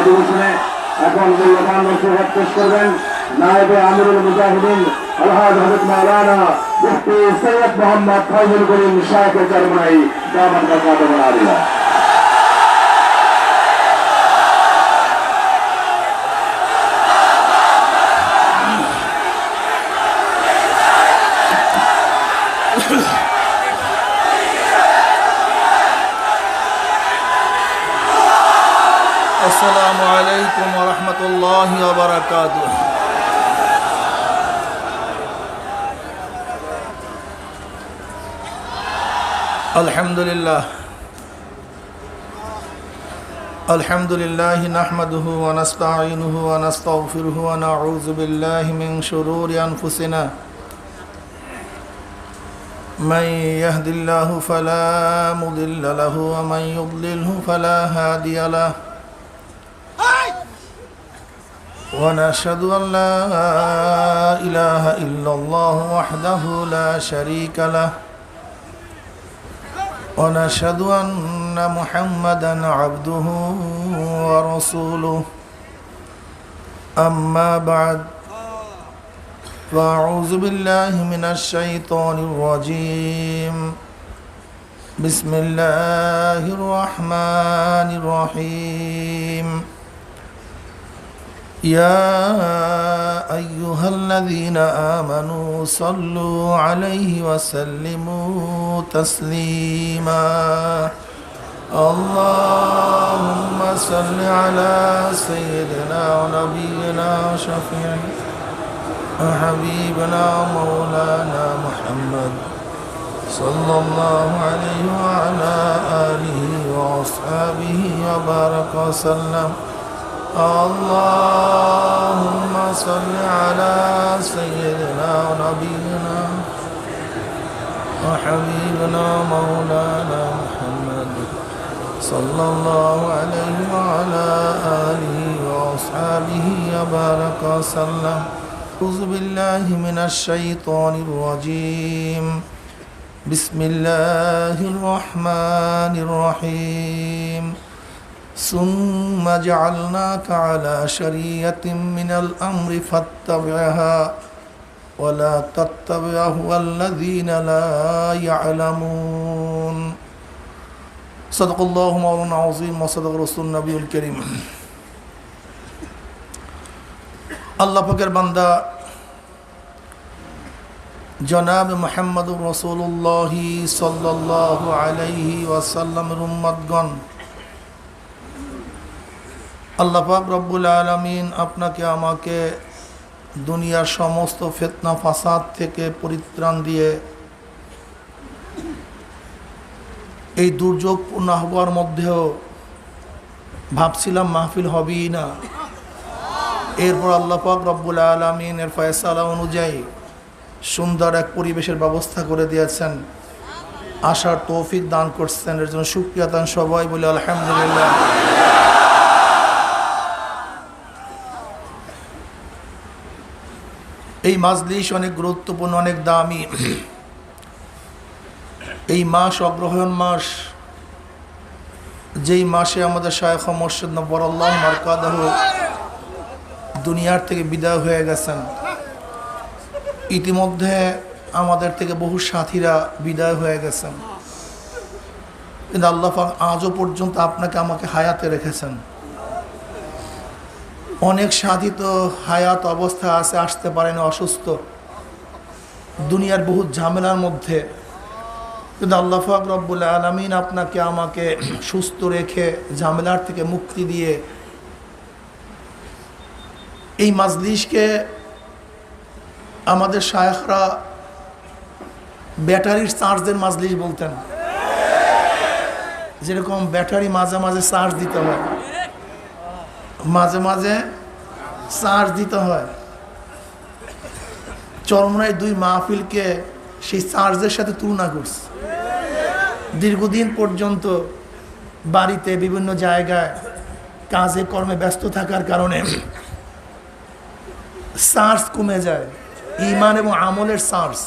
অধিবেশনে এখন মূল্যবান নসিহত পেশ করবেন নায়েবে আমিরুল মুজাহিদিন আলহাজ হযরত মাওলানা মুফতি সৈয়দ মোহাম্মদ ফয়জুল করিম শাইখ চরমনাই দামাত বরকাতুহু আলিয়া। আসসালামু আলাইকুম ওয়া রাহমাতুল্লাহি ওয়া বারাকাতুহু। আলহামদুলিল্লাহ নাহমাদুহু ওয়া নাস্তাঈনুহু ওয়া নাস্তাগফিরুহু ওয়া নাউযু বিল্লাহি মিন শুরুরি আনফুসিনা মান ইয়াহদিল্লাহু ফালা মুদিল্লা লাহু ওয়া মান ইউদ্লিলহু ফালা হাদিয়া লাহু ونشهد أن لا إله إلا الله وحده لا شريك له ونشهد أن محمدا عبده ورسوله أما بعد فأعوذ بالله من الشيطان الرجيم بسم الله الرحمن الرحيم يا أيها الذين آمنوا صلوا عليه وسلموا تسليما اللهم صل على سيدنا ونبينا وشفيعنا وحبيبنا مولانا محمد صلى الله عليه وعلى آله وأصحابه وبارك وسلم اللهم صل على سيدنا ونبينا وحبيبنا مولانا محمد صلى الله عليه وعلى آله وأصحابه وبارك وسلم أعوذ بالله من الشيطان الرجيم بسم الله الرحمن الرحيم ثم جعلناك على شريعة من الأمر فاتبعها ولا تتبع أهواء الذين لا يعلمون صدق الله مولانا العظيم وصدق رسول النبي الكريم আল্লাহ পাকের বান্দা জনাব মুহাম্মদুর রাসূলুল্লাহ সাল্লাল্লাহু আলাইহি ওয়াসাল্লামের উম্মতগণ, আল্লাহ পাক রব্বুল আলামিন আপনাকে আমাকে দুনিয়ার সমস্ত ফিতনা ফাসাদ থেকে পরিত্রাণ দিয়ে এই দুর্যোগপূর্ণ আবহাওয়ার মধ্যেও ভাবছিলাম মাহফিল হবেই না, এরপর আল্লাহ পাক রব্বুল আলামিনের ফয়সালা অনুযায়ী সুন্দর এক পরিবেশের ব্যবস্থা করে দিয়েছেন, আসার তৌফিক দান করছেন। এর জন্য শুকরিয়া দান সবাই বলে আলহামদুলিল্লাহ। এই মাজলিস অনেক গুরুত্বপূর্ণ, অনেক দামি। এই মাস অগ্রহায়ণ মাস, যেই মাসে আমাদের শায়খ মুর্শিদ নব্বরাল্লাহু মারকাদাহু দুনিয়ার থেকে বিদায় হয়ে গেছেন। ইতিমধ্যে আমাদের থেকে বহু সাথীরা বিদায় হয়ে গেছেন, কিন্তু আল্লাহ পাক আজও পর্যন্ত আপনাকে আমাকে হায়াতে রেখেছেন। অনেক সাথী তো হায়াত অবস্থা আছে, আসতে পারেন অসুস্থ, দুনিয়ার বহু ঝামেলার মধ্যে, কিন্তু আল্লাহ পাক রব্বুল আলামিন আপনাকে আমাকে সুস্থ রেখে ঝামেলার থেকে মুক্তি দিয়ে এই মাজলিসকে আমাদের শায়খরা ব্যাটারির চার্জের মাজলিস বলতেন। যেরকম ব্যাটারি মাঝে মাঝে চার্জ দিতে হয়, মাঝে মাঝে চার্জ দিতে হয়, চরমনায় দুই মাহফিলকে সেই চার্জের সাথে তুলনা করছে। দীর্ঘদিন পর্যন্ত বাড়িতে বিভিন্ন জায়গায় কাজে কর্মে ব্যস্ত থাকার কারণে চার্জ কমে যায়, ঈমান এবং আমলের চার্জ।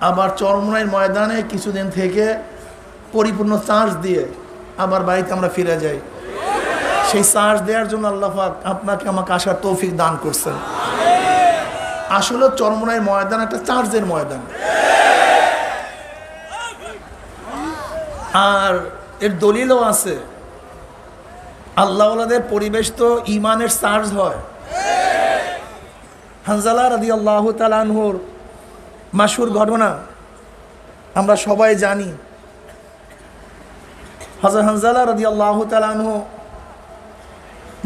আবার চরমনাইয়ের ময়দানে কিছুদিন থেকে পরিপূর্ণ চার্জ দিয়ে আবার বাড়িতে আমরা ফিরে যাই। সেই চার্জ দেওয়ার জন্য আল্লাহ পাক আপনাকে আমাকে আসার তৌফিক দান করছেন। আসলে চরমনাইয়ের ময়দান একটা চার্জের ময়দান, আর এর দলিলও আছে। আল্লাহওয়ালাদের পরিবেশ তো ইমানের চার্জ হয়। হানজালা রাদিয়াল্লাহু তাআলা আনহুর মাশহুর ঘটনা আমরা সবাই জানি। হযরত হানজালা রাদিয়াল্লাহু তাআলা আনহু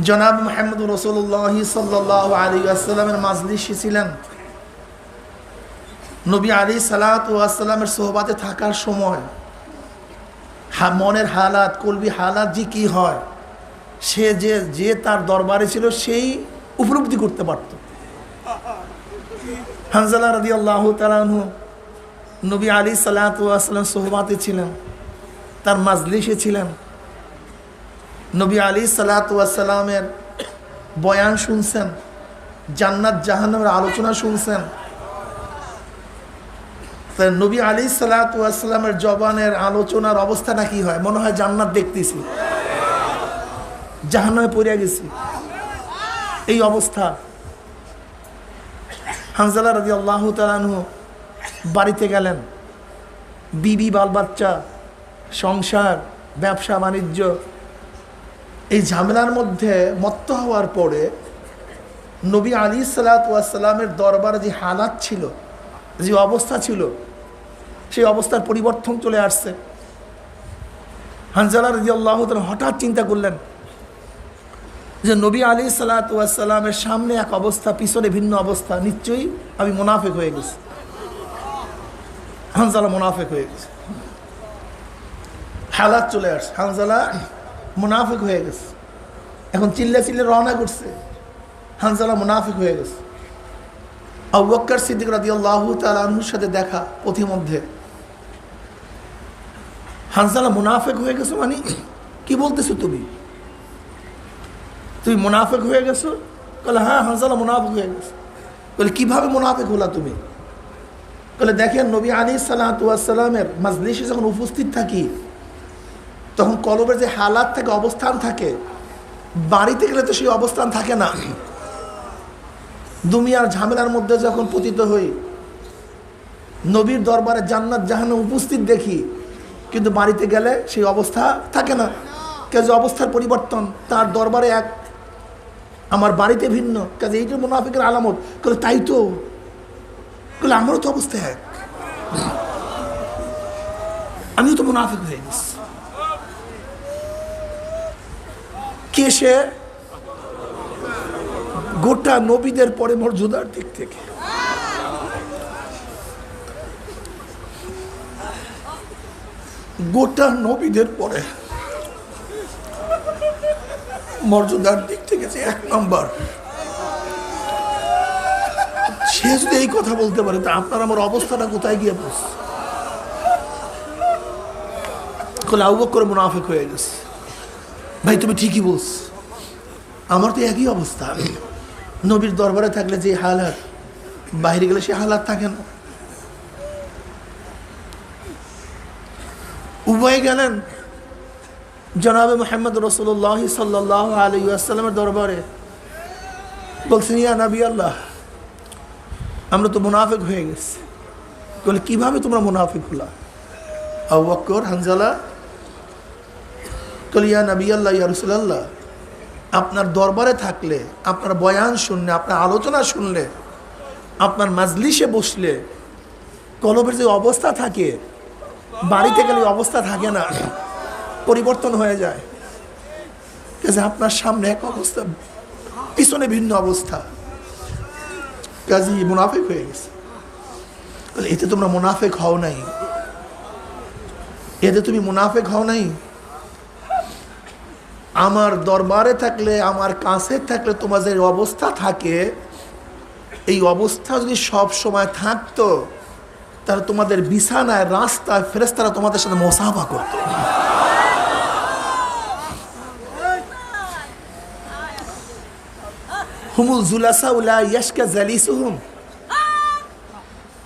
জনাব মুহাম্মদ রাসূলুল্লাহ সাল্লাল্লাহু আলাইহি ওয়াসাল্লামের মাজলিসে ছিলেন। নবী আলাইহিস সালাতু ওয়াস সালামের সোহবাতে থাকার সময় মনের হালাত, কলবি হালাত যে কি হয়, সে যে তার দরবারে ছিল সেই উপলব্ধি করতে পারত। হানজালা রাদিয়াল্লাহু তাআলা আনহু নবী আলাইহিস সালাতু ওয়াস সালাম সোহবাতে ছিলেন, তার মাজলিসে ছিলেন। নবী আলাইহিস সালাতু ওয়াস সালামের বয়ান শুনছেন, জান্নাত জাহান্নামের আলোচনা শুনছেন। তাই নবী আলাইহিস সালাতু ওয়াস সালামের জবানের আলোচনার অবস্থাটা কি হয়? মনে হয় জান্নাত দেখতেছি, জাহান্নামে পড়ে গেছি, এই অবস্থা। হানজালা রাদিয়াল্লাহু তাআলা আনহু বাড়িতে গেলেন। বিবি, বাল বাচ্চা, সংসার, ব্যবসা বাণিজ্য, এই ঝামেলার মধ্যে মত্ত হওয়ার পরে নবী আলাইহিস সালাতু ওয়াস সালামের দরবারে যে হালাত ছিল, যে অবস্থা ছিল, সেই অবস্থার পরিবর্তন চলে আসছে। হানজালা রাদিয়াল্লাহু তাআলা হঠাৎ চিন্তা করলেন যে নবী আলাইহিস সালাতু ওয়াস সালামের সামনে এক অবস্থা, পিছনে ভিন্ন অবস্থা, নিশ্চয়ই আমি মুনাফিক হয়ে গেছি। হানজালা মুনাফিক হয়ে গেছে, হালাত চলে আসছে, হানজালা মুনাফিক হয়ে গেছে। এখন চিল্লে চিল্লে রওনা করছে, হানজালা মুনাফিক হয়ে গেছে। আবু বকর সিদ্দিক রাদিয়াল্লাহু তাআলা আনহুর সাথে দেখা পথিমধ্যে। হানজালা মুনাফিক হয়ে গেছো মানে কি বলতেছো তুমি? তুমি মুনাফিক হয়ে গেছো? বলে হ্যাঁ, হানজালা মুনাফিক হয়ে গেছে। বলে কিভাবে মুনাফিক হলা তুমি? বলে দেখেন, নবী আলাইহিস সালাতু ওয়াস সালামের মাজলিসে যখন উপস্থিত থাকি তখন কলবের যে হালাত থাকে, অবস্থান থাকে, বাড়িতে গেলে তো সেই অবস্থান থাকে না। দুনিয়ার ঝামেলার মধ্যে যখন পতিত হই, নবীর দরবারে জান্নাত জাহান্নাম উপস্থিত দেখি, কিন্তু বাড়িতে গেলে সেই অবস্থা থাকে না। কাজে অবস্থার পরিবর্তন, তার দরবারে এক, আমার বাড়িতে ভিন্ন। কাজে এইটা মুনাফিকের আলামত। বলে তাই তো, বলে আমারও তো অবস্থা এক, আমিও তো মুনাফিক হয়ে গেছি। কে সে? গোটা নবীদের পরে মর্যাদার দিক থেকে গোটা নবীদের পরে মর্যাদার দিক থেকে যে এক নম্বর, সে যদি এই কথা বলতে পারে তা আপনার আমার অবস্থাটা কোথায় গিয়ে পড়ছে? আবু বকর মুনাফিক হয়ে গেছে। ভাই তুমি ঠিকই বলছ, আমার তো একই অবস্থা। নবীর দরবারে থাকলে যে হালাত, বাইরে গেলে সে হালাত থাকে না। উভয় গেলেন জনাবে মুহাম্মদ রাসূলুল্লাহ সাল্লাল্লাহু আলাইহি ওয়াসাল্লামের দরবারে, বলছেন ইয়া নবী আল্লাহ, আমরা তো মুনাফিক হয়ে গেছি। বলে কিভাবে তোমরা মুনাফিক হলা? আবু বকর, হানজালা বলে ইয়া নবী আল্লাহ, ইয়া রাসূলুল্লাহ, আপনার দরবারে থাকলে, আপনার বয়ান শুনলে, আপনার আলোচনা শুনলে, আপনার মাজলিসে বসলে কলবের যে অবস্থা থাকে, বাড়িতে গেলে অবস্থা থাকে না, পরিবর্তন হয়ে যায়। কাজে আপনার সামনে এক অবস্থা, পিছনে ভিন্ন অবস্থা, কাজে মুনাফিক হয়ে গেছে। এতে তোমরা মুনাফিক হও নাই, এতে তুমি মুনাফিক হও নাই। আমার দরবারে থাকলে, আমার কাছে থাকলে তোমার যে অবস্থা থাকে, এই অবস্থা যদি সব সময় থাকতো তাহলে তোমাদের বিছানায়, রাস্তায় ফেরেশতারা তোমাদের সাথে মুসাফা করতো। হুমুল জুলাসা উলা ইয়াশকা জালিসুহুম।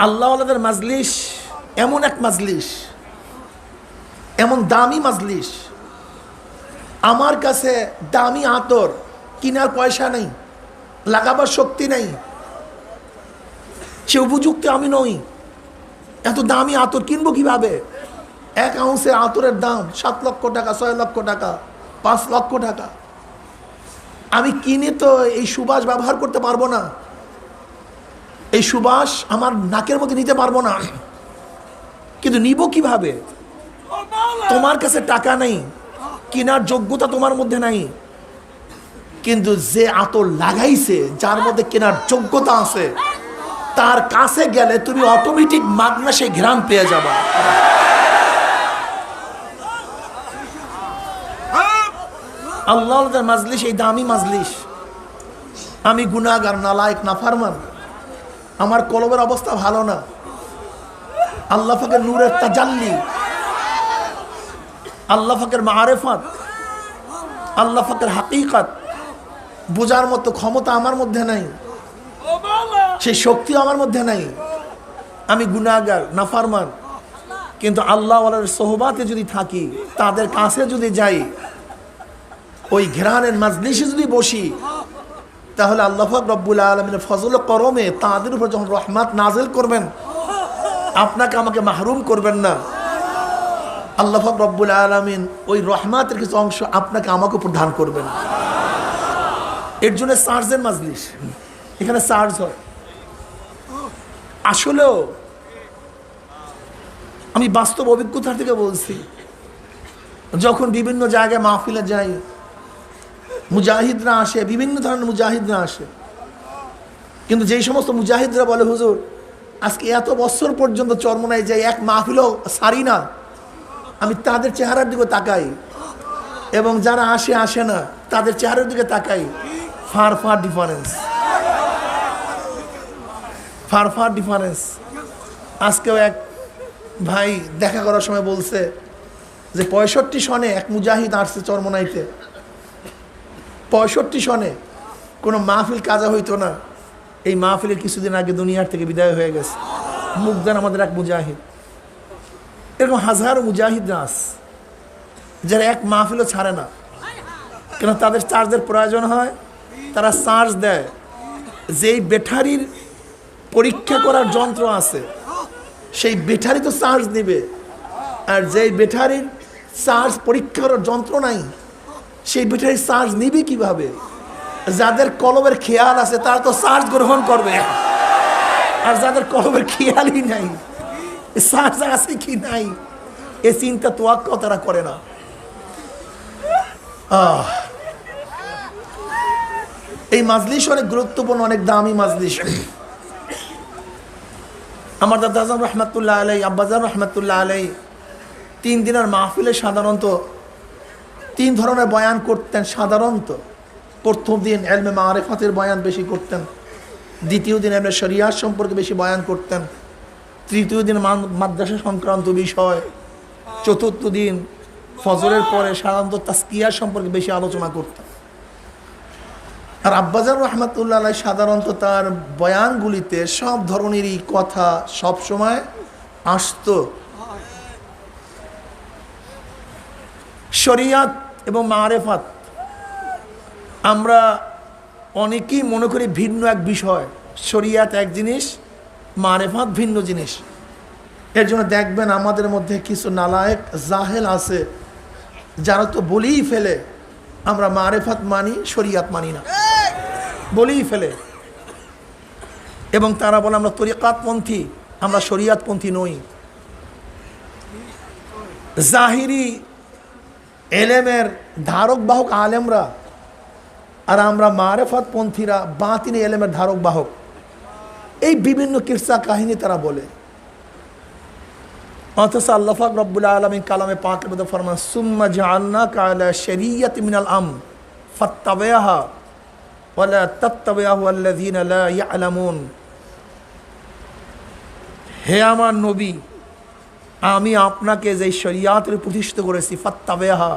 আল্লাহওয়ালাদের মাজলিস এমন এক মাজলিস, এমন দামি মাজলিস, আমার কাছে দামি আতর কেনার পয়সা নেই, লাগাবার শক্তি নেই, সে উপযুক্ত আমি নই। এত দামি আতর কিনবো কিভাবে? 1 আউন্সের আতরের দাম 7 লক্ষ টাকা, 6 লক্ষ টাকা, 5 লক্ষ টাকা। আমি কিনে তো এই সুবাস ব্যবহার করতে পারবো না, এই সুবাস আমার নাকের মধ্যে নিতে পারবো না। কিন্তু নিব কিভাবে? তোমার কাছে টাকা নেই, কেনার যোগ্যতা তোমার মধ্যে নাই, কিন্তু যে আতর লাগাইছে, যার মধ্যে কেনার যোগ্যতা আছে, তার কাছে গেলে তুমি অটোমেটিক মাগনা সেই ঘ্রাণ পেয়ে যাবা। আল্লাহর মাজলিস এই দামি মাজলিস। আমি গুনাহগার, নালায়েক, নাফরমান, আমার কলবের অবস্থা ভালো না। আল্লাহ পাকের নূরের তাজাল্লি, আল্লাহ পাকের মারিফাত, আল্লাহ পাকের হাকিকত বোঝার মতো ক্ষমতা আমার মধ্যে নাই, সেই শক্তি আমার মধ্যে নাই। আমি গুনাহগার, নাফরমান, কিন্তু আল্লাহ ওয়ালার সোহবাতে যদি থাকি, তাদের কাছে যদি যাই, ওই ঘেরানের মাজলিসে যদি বসি, তাহলে আল্লাহ পাক রব্বুল আলামিনের ফজল ও করমে তাদের উপর যখন রহমত নাজিল করবেন, আপনাকে আমাকে মাহরুম করবেন না। আল্লাহ পাক রব্বুল আলামিন ওই রহমতের কিছু অংশ আপনাকে আমাকে উপর দান করবেন। এর জন্য চার্জের মাজলিস, এখানে চার্জ হয়। আসলেও আমি বাস্তব অভিজ্ঞতা থেকে বলছি, যখন বিভিন্ন জায়গায় মাহফিলে যাই, মুজাহিদরা আসে, বিভিন্ন ধরনের মুজাহিদরা আসে, কিন্তু যেই সমস্ত মুজাহিদরা বলে হুজুর আজকে এত বছর পর্যন্ত চরমনায় যাই, এক মাহফিলও সারি না, আমি তাদের চেহারার দিকে তাকাই, এবং যারা আসে আসে না তাদের চেহারার দিকে তাকাই, far far difference, far far difference. আজকেও এক ভাই দেখা করার সময় বলছে যে 65 সনে এক মুজাহিদ আসছে চরমনাইতে। 65 সনে কোনো মাহফিল কাজা হইতো না, এই মাহফিলের কিছুদিন আগে দুনিয়ার থেকে বিদায় হয়ে গেছে। মুগদান আমাদের এক মুজাহিদ। এরকম হাজারো মুজাহিদরা আছে যারা এক মাহফিলও ছাড়ে না, কেন তাদের চার্জের প্রয়োজন হয়, তারা চার্জ দেয়। যেই ব্যাটারির পরীক্ষা করার যন্ত্র আছে, সেই ব্যাটারি তো চার্জ দিবে, আর যেই ব্যাটারির চার্জ পরীক্ষা করার যন্ত্র নাই, সেই ব্যাটারির চার্জ নিবে কিভাবে? যাদের কলবের খেয়াল আছে তারা তো চার্জ গ্রহণ করবে, আর যাদের কলবের খেয়ালই নাই, চার্জ আছে কি নাই এ চিন্তা তোয়াক্কাও তারা করে না। এই মাজলিস অনেক গুরুত্বপূর্ণ, অনেক দামি মাজলিস। আমার দাদা আজম রহমতুল্লাহ আলাই, আব্বাজান রহমতুল্লাহ আলাই 3 দিনের মাহফিলে সাধারণত 3 ধরনের বয়ান করতেন। সাধারণত প্রথম দিন ইলমে মারিফাতের বয়ান বেশি করতেন, দ্বিতীয় দিন ইলমে শরিয়াত সম্পর্কে বেশি বয়ান করতেন, তৃতীয় দিন মাদ্রাসা সংক্রান্ত বিষয়, চতুর্থ দিন ফজরের পরে সাধারণত তাজকিয়া সম্পর্কে বেশি আলোচনা করতেন। আর আব্বাজান রহমতুল্লাহ আলাই সাধারণত তার বয়ানগুলিতে সব ধরনেরই কথা সব সময় আসতো। শরিয়াত এবং মারিফাত আমরা অনেকেই মনে করি ভিন্ন এক বিষয়। শরিয়াত এক জিনিস, মারিফাত ভিন্ন জিনিস। এর জন্য দেখবেন আমাদের মধ্যে কিছু নালায়েক জাহেল আছে যারা তো বলেই ফেলে আমরা মারিফাত মানি, শরিয়াত মানি না, বলেই ফেলে। এবং তারা বলে আমরা তরিকাতপন্থী, আমরা শরিয়াতপন্থী নই। জাহিরি এলেমের ধারক বাহক আলেমরা, আর আমরা মারিফাতপন্থীরা বাতিনি এলেমের ধারক বাহক। এই বিভিন্ন কিসসা কাহিনী তারা বলে, অথচ আল্লাহ পাক রব্বুল আলামিন কালামে পাকের মধ্যে ফরমান সুম্মা জাআলনাকা আলা শরিয়াতিন মিনাল আমর ফাত্তাবি'হা ওয়ালা তাত্তাবি'হু আল্লাযীনা লা ইয়ালামুন। হে আমার নবী, আমি আপনাকে যে শরিয়াতের প্রতিষ্ঠিত করেছি, ফাত্তাবি'হা,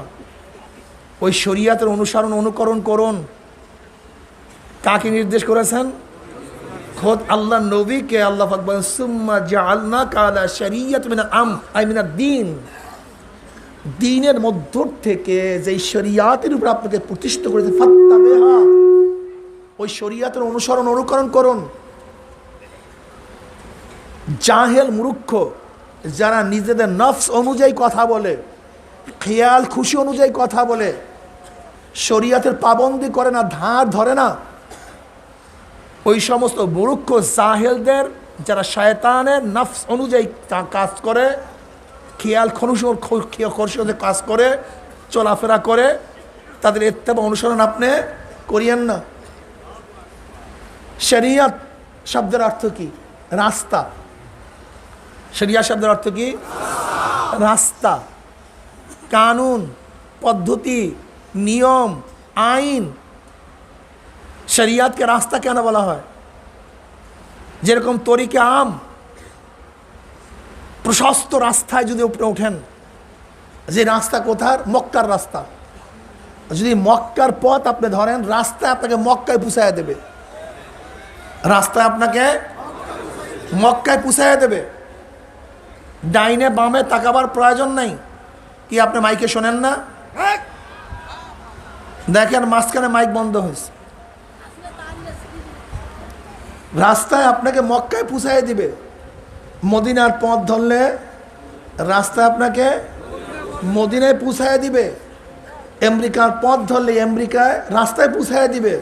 ওই শরিয়াতের অনুসরণ অনুকরণ করুন। কাকে নির্দেশ করেছেন? খোদ আল্লাহ নবীকে আল্লাহ পাক বলেন সুম্মা জাআলনাকা আলা শরিয়াতিন মিনাল আমর আই মিনাদ দ্বীন দ্বীনের মধ্য থেকে যে শরিয়াতের উপর আপনাকে প্রতিষ্ঠিত করেছে ফাত্তাবিহা, ওই শরিয়াতের অনুকরণ করুন। জাহেল মূর্খ যারা নিজেদের নফস অনুযায়ী কথা বলে, খেয়াল খুশি অনুযায়ী কথা বলে, শরিয়াতের পাবন্দি করে না, ধার ধরে না, ওই সমস্ত মূর্খ জাহেলদের যারা শয়তানের নফস অনুযায়ী কাজ করে, খেয়াল খুশি কাজ করে, চলাফেরা করে, তাদের ইত্তেবা অনুসরণ আপনি করিয়েন না। শরিয়াত শব্দের অর্থ কি? রাস্তা। শরিয়াত শব্দের অর্থ কি? রাস্তা, কানুন, পদ্ধতি, নিয়ম, আইন। শরিয়াতকে রাস্তা কেন বলা হয়? যেরকম তরিকে আম, প্রশস্ত রাস্তায় যদি উপরে ওঠেন, যে রাস্তা কোথার? মক্কার রাস্তা। যদি মক্কার পথ আপনি ধরেন, রাস্তায় আপনাকে মক্কায় পুষাইয়া দেবে, রাস্তায় আপনাকে মক্কায় পুষাইয়া দেবে। ডাইনে বামে তাকাবার প্রয়োজন নাই। কি আপনি মাইকে শোনেন না? দেখেন মাঝখানে মাইক বন্ধ হয়েছে। রাস্তায় আপনাকে মক্কায় পুষাইয়া দিবে। মদিনার পথ ধরলে রাস্তা আপনাকে মদিনায় পুষাইয়া দিবে। আমেরিকার পথ ধরলে আমেরিকায় রাস্তায় পুষাইয়া দিবে।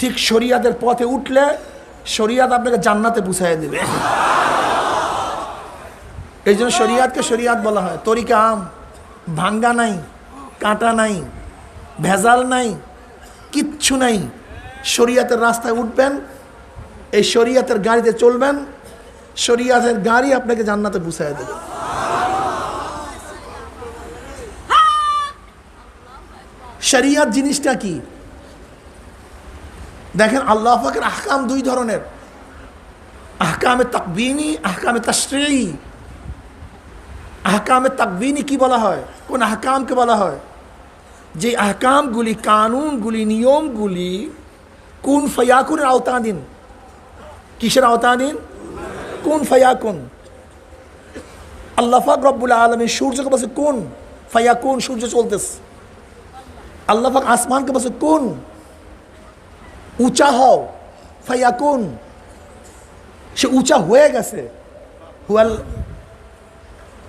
ঠিক শরিয়াতের পথে উঠলে শরিয়াত আপনাকে জান্নাতে পুষাইয়া দিবে। এই জন্য শরিয়াতকে শরিয়াত বলা হয়। তরিকা আম, ভাঙ্গা নাই, কাঁটা নাই, ভেজাল নাই, কিচ্ছু নাই। শরিয়াতের রাস্তায় উঠবেন, এই শরিয়াতের গাড়িতে চলবেন, শরিয়াতের গাড়ি আপনাকে জান্নাতে পৌঁছায় দেবে। শরিয়াত জিনিসটা কি? দেখেন আল্লাহ পাকের আহকাম দুই ধরনের, আহকামে তাকবিনী, আহকামে তাশরিঈ। আহকামে তাকবিনী কি বলা হয়? কোন আহকামকে বলা হয়? যে আহকামগুলি, কানুনগুলি, নিয়মগুলি কুন ফায়াকুনের আওতাধীন। কিসের আওতাধীন? কুন ফায়াকুন। আল্লাহ পাক রব্বুল আলামিন সূর্যকে বলছে কুন ফায়াকুন, সূর্য চলতেছে। আল্লাহ পাক আসমানকে বলছে কুন, উঁচা হও, ফায়াকুন, সে উঁচা হয়ে গেছে।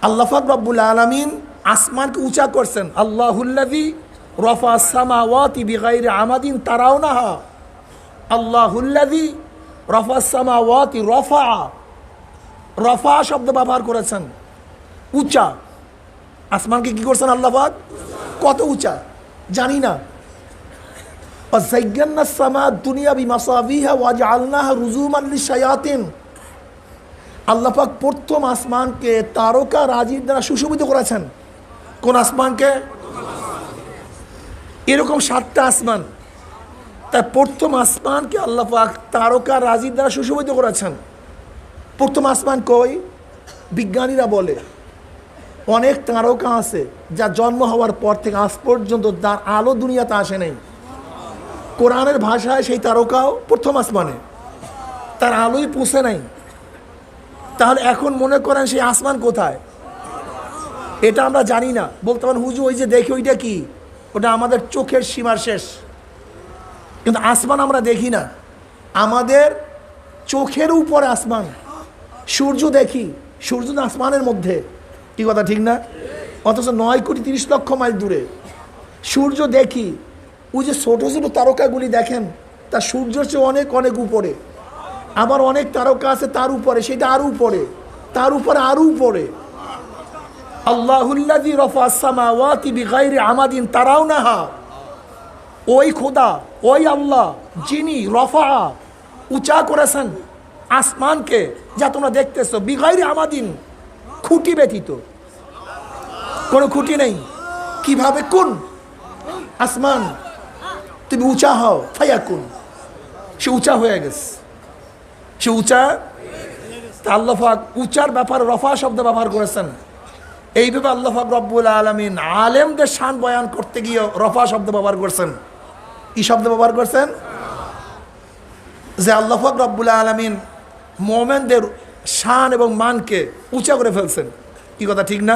আল্লাহ পাক রব্বুল আলামিন আসমানকে উঁচা করছেন। আল্লাহুল্লাযী রাফা'আস সামাওয়াতি বিগাইরি আমাদিন তারাউনাহা। আল্লাহুল্লাযী রাফা'আস সামাওয়াতি, রফা শব্দ ব্যবহার করেছেন, উঁচা। আসমানকে কি করছেন আল্লাহ পাক? কত উঁচা জানি না। ওয়াযায়্যানাস সামা'আদ দুনিয়া বিমাসাবিহা ওয়াজআলনাহা রুজুমান লিশ-শায়াতিন। আল্লাহ পাক প্রথম আসমানকে তারকা রাজির দ্বারা সুশোভিত করেছেন। কোন আসমানকে? এরকম 7টা আসমান, তাই প্রথম আসমানকে আল্লাহ পাক তারকা রাজির দ্বারা সুশোভিত করেছেন। প্রথম আসমান কই? বিজ্ঞানীরা বলে অনেক তারকা আছে যা জন্ম হওয়ার পর থেকে আজ পর্যন্ত তার আলো দুনিয়াতে আসে নাই। কোরআনের ভাষায় সেই তারকাও প্রথম আসমানে, তার আলোই পৌঁছে নাই। তাহলে এখন মনে করেন সেই আসমান কোথায়? এটা আমরা জানি না। বলতে পারেন হুজুর ওই যে দেখি ওইটা কি? ওটা আমাদের চোখের সীমার শেষ। কিন্তু আসমান আমরা দেখি না, আমাদের চোখের উপরে আসমান। সূর্য দেখি, সূর্য তো আসমানের মধ্যে, কি কথা ঠিক না? অথচ 9,30,00,000 মাইল দূরে সূর্য দেখি। ওই যে ছোটো ছোটো তারকাগুলি দেখেন, তা সূর্যের চেয়ে অনেক অনেক উপরে। আবার অনেক তারকা আছে তার উপরে, সেটা আরও উপরে, তার উপরে আরও উপরে। আল্লাহুল্লাযী রাফা'আস সামাওয়াতি বিগাইরি আমাদিন তারাউনাহা। ওই খোদা, ওই আল্লাহ যিনি রফা, উঁচা করেছেন আসমানকে, যা তোমরা দেখতেছো, বিগাইরি আমাদিন, খুঁটি ব্যতীত, কোনো খুঁটি নেই। কিভাবে? কোন আসমান তুমি উঁচা হও, ফায়াকুন, সে উঁচা হয়ে গেছে, সে উঁচা। আল্লাহ পাক উঁচার ব্যাপারে রফা শব্দ ব্যবহার করেছেন। এইভাবে আল্লাহ পাক রব্বুল আলামিন আলেমদের শান বয়ান করতে গিয়ে রফা শব্দ ব্যবহার করছেন। কি শব্দ ব্যবহার করছেন? যে আল্লাহ পাক রব্বুল আলামিন মুমিনদের শান এবং মানকে উঁচা করে ফেলছেন। কি কথা ঠিক না?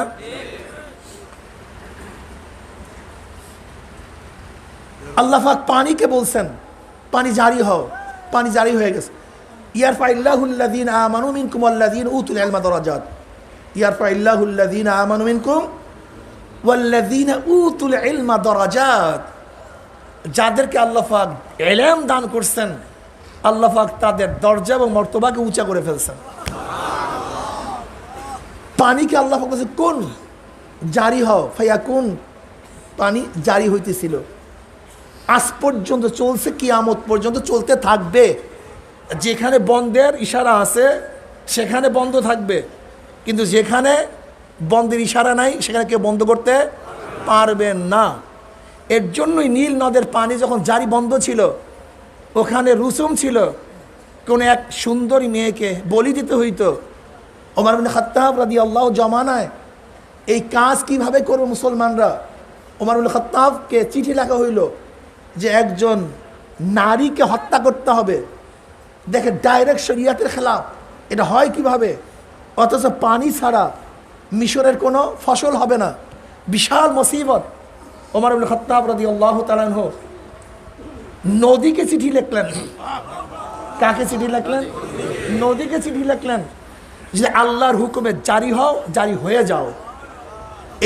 আল্লাহ পাক পানিকে বলছেন পানি জারি হও, পানি জারি হয়ে গেছে। ইয়ারফাইল্লাহুল্লাযীনা আমানু মিনকুম ওয়াল্লাযীনা উতুল ইলমা দারাজাত, ইয়ারফাইল্লাহুল্লাযীনা আমানু মিনকুম ওয়াল্লাযীনা উতুল ইলমা দারাজাত। যাদেরকে আল্লাহ পাক ইলম দান করছেন, আল্লাহ পাক তাদের দরজা এবং মর্তবাকে উঁচা করে ফেলছেন। পানিকে আল্লাহ পাক বলছে কোন জারি হও, ফায়াকুন, পানি জারি হইতেছিল। আজ পর্যন্ত চলছে, কিয়ামত পর্যন্ত চলতে থাকবে। যেখানে বন্ধের ইশারা আছে সেখানে বন্ধ থাকবে, কিন্তু যেখানে বন্ধের ইশারা নাই সেখানে কেউ বন্ধ করতে পারবেন না। এর জন্যই নীল নদের পানি যখন জারি বন্ধ ছিল, ওখানে রুসুম ছিল, কোনো এক সুন্দরী মেয়েকে বলি দিতে হইতো। ওমর ইবনে খাত্তাব রাদিয়াল্লাহু জামানায় এই কাজ কিভাবে করবে মুসলমানরা? ওমর ইবনে খাত্তাবকে চিঠি লেখা হইল যে একজন নারীকে হত্যা করতে হবে। দেখে ডাইরেক্ট শরিয়াতের খেলাফ, এটা হয় কিভাবে? অথচ পানি ছাড়া মিশরের কোনো ফসল হবে না, বিশাল মুসিবত। ওমর ইবনে খাত্তাব রাদিয়াল্লাহু তাআলা আনহু নদীকে চিঠি লিখলেন। কাকে চিঠি লিখলেন? নদীকে চিঠি লিখলেন যে আল্লাহর হুকুমে জারি হও, জারি হয়ে যাও।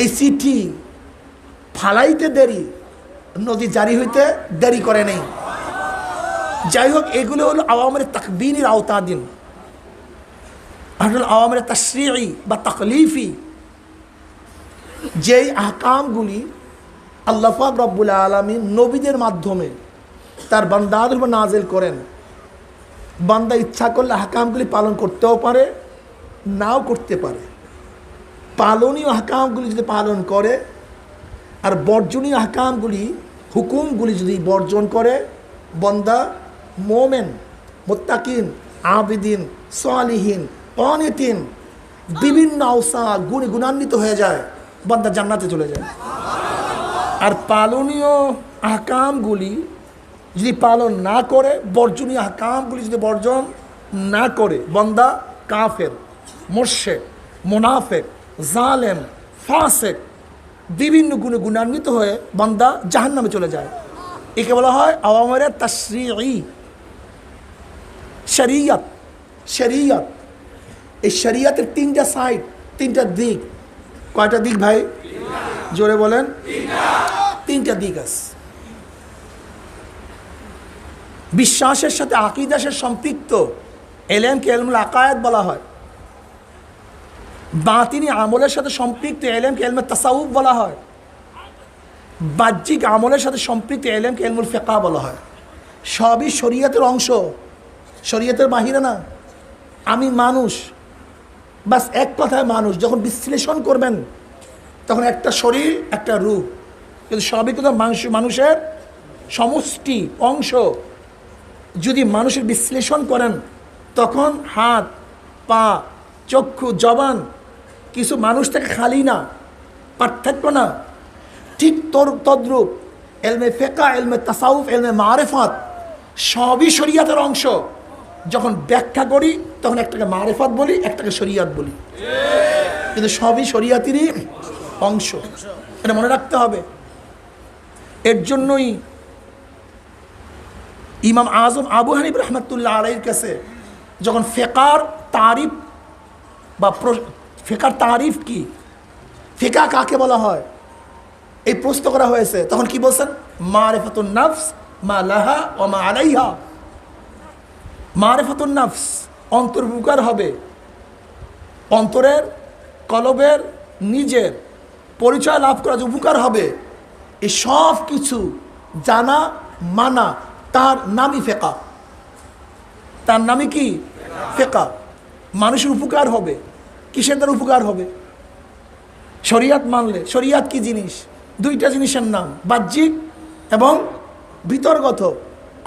এই চিঠি ফালাইতে দেরি, নদী জারি হইতে দেরি করে নেই। যাই হোক, এগুলো হলো আওয়ামের তাকবীনের আওতাদিন, আওয়ামের তাশরিঈ বা তাকলিফি। যেই আহকামগুলি আল্লাহ পাক রব্বুল আলামিন নবীদের মাধ্যমে তার বান্দাদের উপর নাজিল করেন, বান্দা ইচ্ছা করলে আহকামগুলি পালন করতেও পারে, নাও করতে পারে। পালনীয় আহকামগুলি যদি পালন করে আর বর্জনীয় আহকামগুলি, হুকুমগুলি যদি বর্জন করে, বান্দা মোমেন, মুত্তাকিন, আবিদিন, সালিহিন, কানিতিন, বিভিন্ন আওসা গুণে গুণান্বিত হয়ে যায়, বান্দা জান্নাতে চলে যায়। আর পালনীয় আহকামগুলি যদি পালন না করে, বর্জনীয় আহকামগুলি যদি বর্জন না করে, বান্দা কাফের, মুশরিক, মুনাফিক, জালেম, ফাসিক, বিভিন্ন গুণে গুণান্বিত হয়ে বান্দা জাহান্নামে চলে যায়। একে বলা হয় আওয়ামের তাশরিঈ, শরিয়ত। শরিয়ত, এই শরিয়তের তিনটা সাইড, তিনটা দিক। কয়টা দিক ভাই? জোরে বলেন। তিনটা দিক আছে। বিশ্বাসের সাথে আকীদার সাথে সম্পৃক্ত ইলমকে ইলমুল আকায়েদ বলা হয়। বাতিনি আমলের সাথে সম্পৃক্ত ইলমকে ইলমুত তাসাউফ বলা হয়। বাহ্যিক আমলের সাথে সম্পৃক্ত ইলমকে ইলমুল ফিকহ বলা হয়। সবই শরীয়তের অংশ, শরীয়তের বাহিরে না। আমি মানুষ, বাস এক কথায় মানুষ। যখন বিশ্লেষণ করবেন তখন একটা শরীর, একটা রূপ, কিন্তু সবই কিন্তু মানুষের সমষ্টি, অংশ। যদি মানুষের বিশ্লেষণ করেন তখন হাত, পা, চক্ষু, জবান কিছু মানুষ থেকে খালি না, পার্থক্য না। ঠিক তদ্রূপ ইলমে ফিকহ, ইলমে তাসাউফ, ইলমে মারিফাত সবই শরীয়তের অংশ। যখন ব্যাখ্যা করি তখন একটাকে মারিফাত বলি, একটাকে শরীয়ত বলি, কিন্তু সবই শরীয়তেরই অংশ। এটা মনে রাখতে হবে। এর জন্যই ইমাম আজম আবু হানিফা রাহমাতুল্লাহ আলাইহির কাছে যখন ফিকহর তারিফ বা ফিকহর তারিফ কি, ফিকহ কাকে বলা হয়, এই প্রশ্ন করা হয়েছে, তখন কি বলছেন? মারিফাতুন নফস মা লাহা ওয়া মা আলাইহা। মারিফাতুন নফস, অন্তর উপকার হবে, অন্তরের, কলবের, নিজের পরিচয় লাভ করা যে উপকার হবে, এই সব কিছু জানা, মানা, তার নামই ফিকহ। তার নামই কি? ফিকহ। মানুষের উপকার হবে। কিসের দ্বারা উপকার হবে? শরীয়ত মানলে। শরীয়ত কি জিনিস? দুইটা জিনিসের নাম, বাহ্যিক এবং ভিতরগত।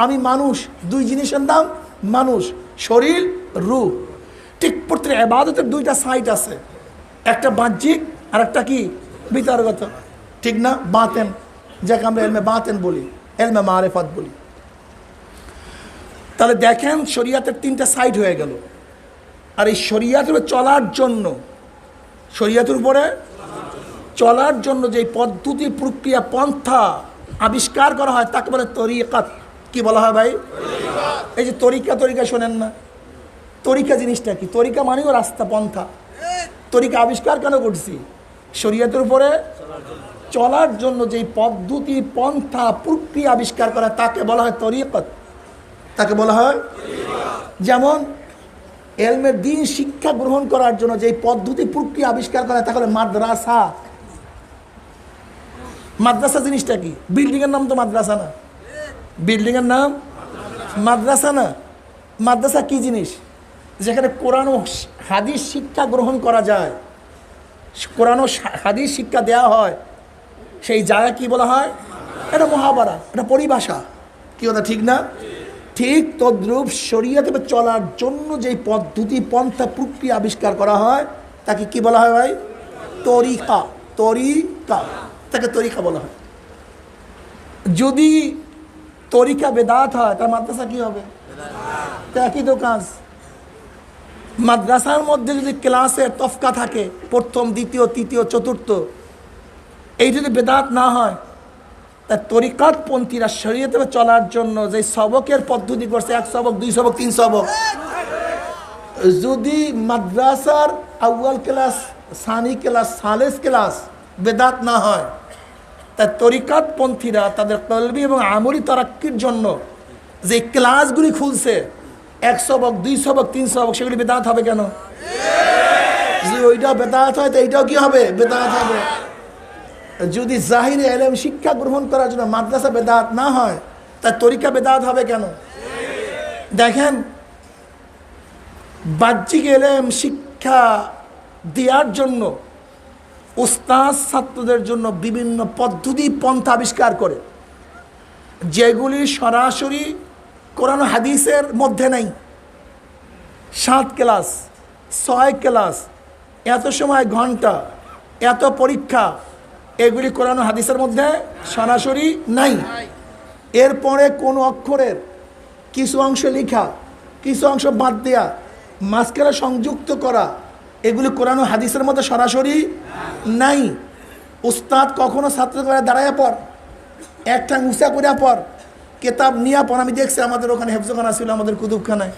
আমি মানুষ, দুই জিনিসের নাম মানুষ, শরীর, রূহ। ঠিক প্রত্যেক ইবাদতের দুইটা সাইড আছে, একটা বাহ্যিক আর একটা কি ভিতরগত, ঠিক না? বাতেন, যাকে আমরা ইলমে বাতেন বলি, ইলমে মারিফাত বলি। তাহলে দেখেন শরীয়তের তিনটা সাইড হয়ে গেল। আর এই শরীয়তের চলার জন্য, শরীয়তের উপরে চলার জন্য যে পদ্ধতি, প্রক্রিয়া, পন্থা আবিষ্কার করা হয় তাকে বলে তরিকাত। কি বলা হয় ভাই? এই যে তরিকা, তরিকা শোনেন না, তরিকা জিনিসটা কি? তরিকা মানেও রাস্তা, পন্থা। তরিকা আবিষ্কার কেন করছি? শরীয়তের উপরে চলার জন্য যেই পদ্ধতি, পন্থা, প্রক্রিয়া আবিষ্কার করা তাকে বলা হয় তরিকত, তাকে বলা হয়। যেমন এলমের দিন শিক্ষা গ্রহণ করার জন্য যেই পদ্ধতি, প্রক্রিয়া আবিষ্কার করা তাকে বলে মাদ্রাসা। মাদ্রাসা জিনিসটা কি? বিল্ডিংয়ের নাম তো মাদ্রাসা না, বিল্ডিংয়ের নাম মাদ্রাসা না। মাদ্রাসা কি জিনিস? যেখানে কোরআন ও হাদিস শিক্ষা গ্রহণ করা যায়, কোরআন ও হাদিস শিক্ষা দেওয়া হয়, সেই জায়গা কি বলা হয়? এটা মুহাবারা, এটা পরিভাষা। কি কথা ঠিক না? ঠিক তদ্রূপ শরীয়তে চলার জন্য যেই পদ্ধতি, পন্থা, প্রক্রিয়া আবিষ্কার করা হয় তাকে কি বলা হয় ভাই? তরিকা। তরিকা, তাকে তরিকা বলা হয়। যদি তরিকা বেদাত হয় তার মাদ্রাসা কি হবে? একই তো কাজ। মাদ্রাসার মধ্যে যদি ক্লাসের তফকা থাকে, প্রথম, দ্বিতীয়, তৃতীয়, চতুর্থ, এই যদি বেদাত না হয়, তা তরিকাতপন্থীরা শরীয়তে চলার জন্য যে সবকের পদ্ধতি করছে, 1 সবক, 2 সবক, 3 সবক, যদি মাদ্রাসার আউয়াল class, Sunny class, Salles class বেদাত না হয়, তা তরিকাতপন্থীরা তাদের কলবি এবং আমলি তারাক্কির জন্য যে ক্লাসগুলি খুলছে, 1 সবক, 2 সবক, 3 সবক, সেগুলি বেদাত হবে কেন? যদি ওইটাও বেদাত হয় তো এইটাও কি হবে? বেদাত হবে। যদি জাহিরে এলেম শিক্ষা গ্রহণ করার জন্য মাদ্রাসা বেদাত না হয়, তা তরিকা বেদাত হবে কেন? দেখেন, বাহ্যিক এলেম শিক্ষা দেওয়ার জন্য উস্তাদ ছাত্রদের জন্য বিভিন্ন পদ্ধতি, পন্থা আবিষ্কার করে, যেগুলি সরাসরি কোরআন হাদিসের মধ্যে নেই। 7 ক্লাস, 6 ক্লাস, এত সময় ঘন্টা, এত পরীক্ষা, এগুলি কোরআন হাদিসের মধ্যে সরাসরি নাই। এরপরে কোন অক্ষরের কিছু অংশ লেখা, কিছু অংশ বাদ দেয়া, মাঝখানে সংযুক্ত করা, এগুলি কোরআন হাদিসের মধ্যে সরাসরি নাই। উস্তাদ কখনো ছাত্র করে দাঁড়াইয়া পর, একটা উঁচা করে পর, কেতাব নিয়ে পর। আমি দেখছি আমাদের ওখানে হেফজখানা ছিল, আমাদের কুতুবখানায়,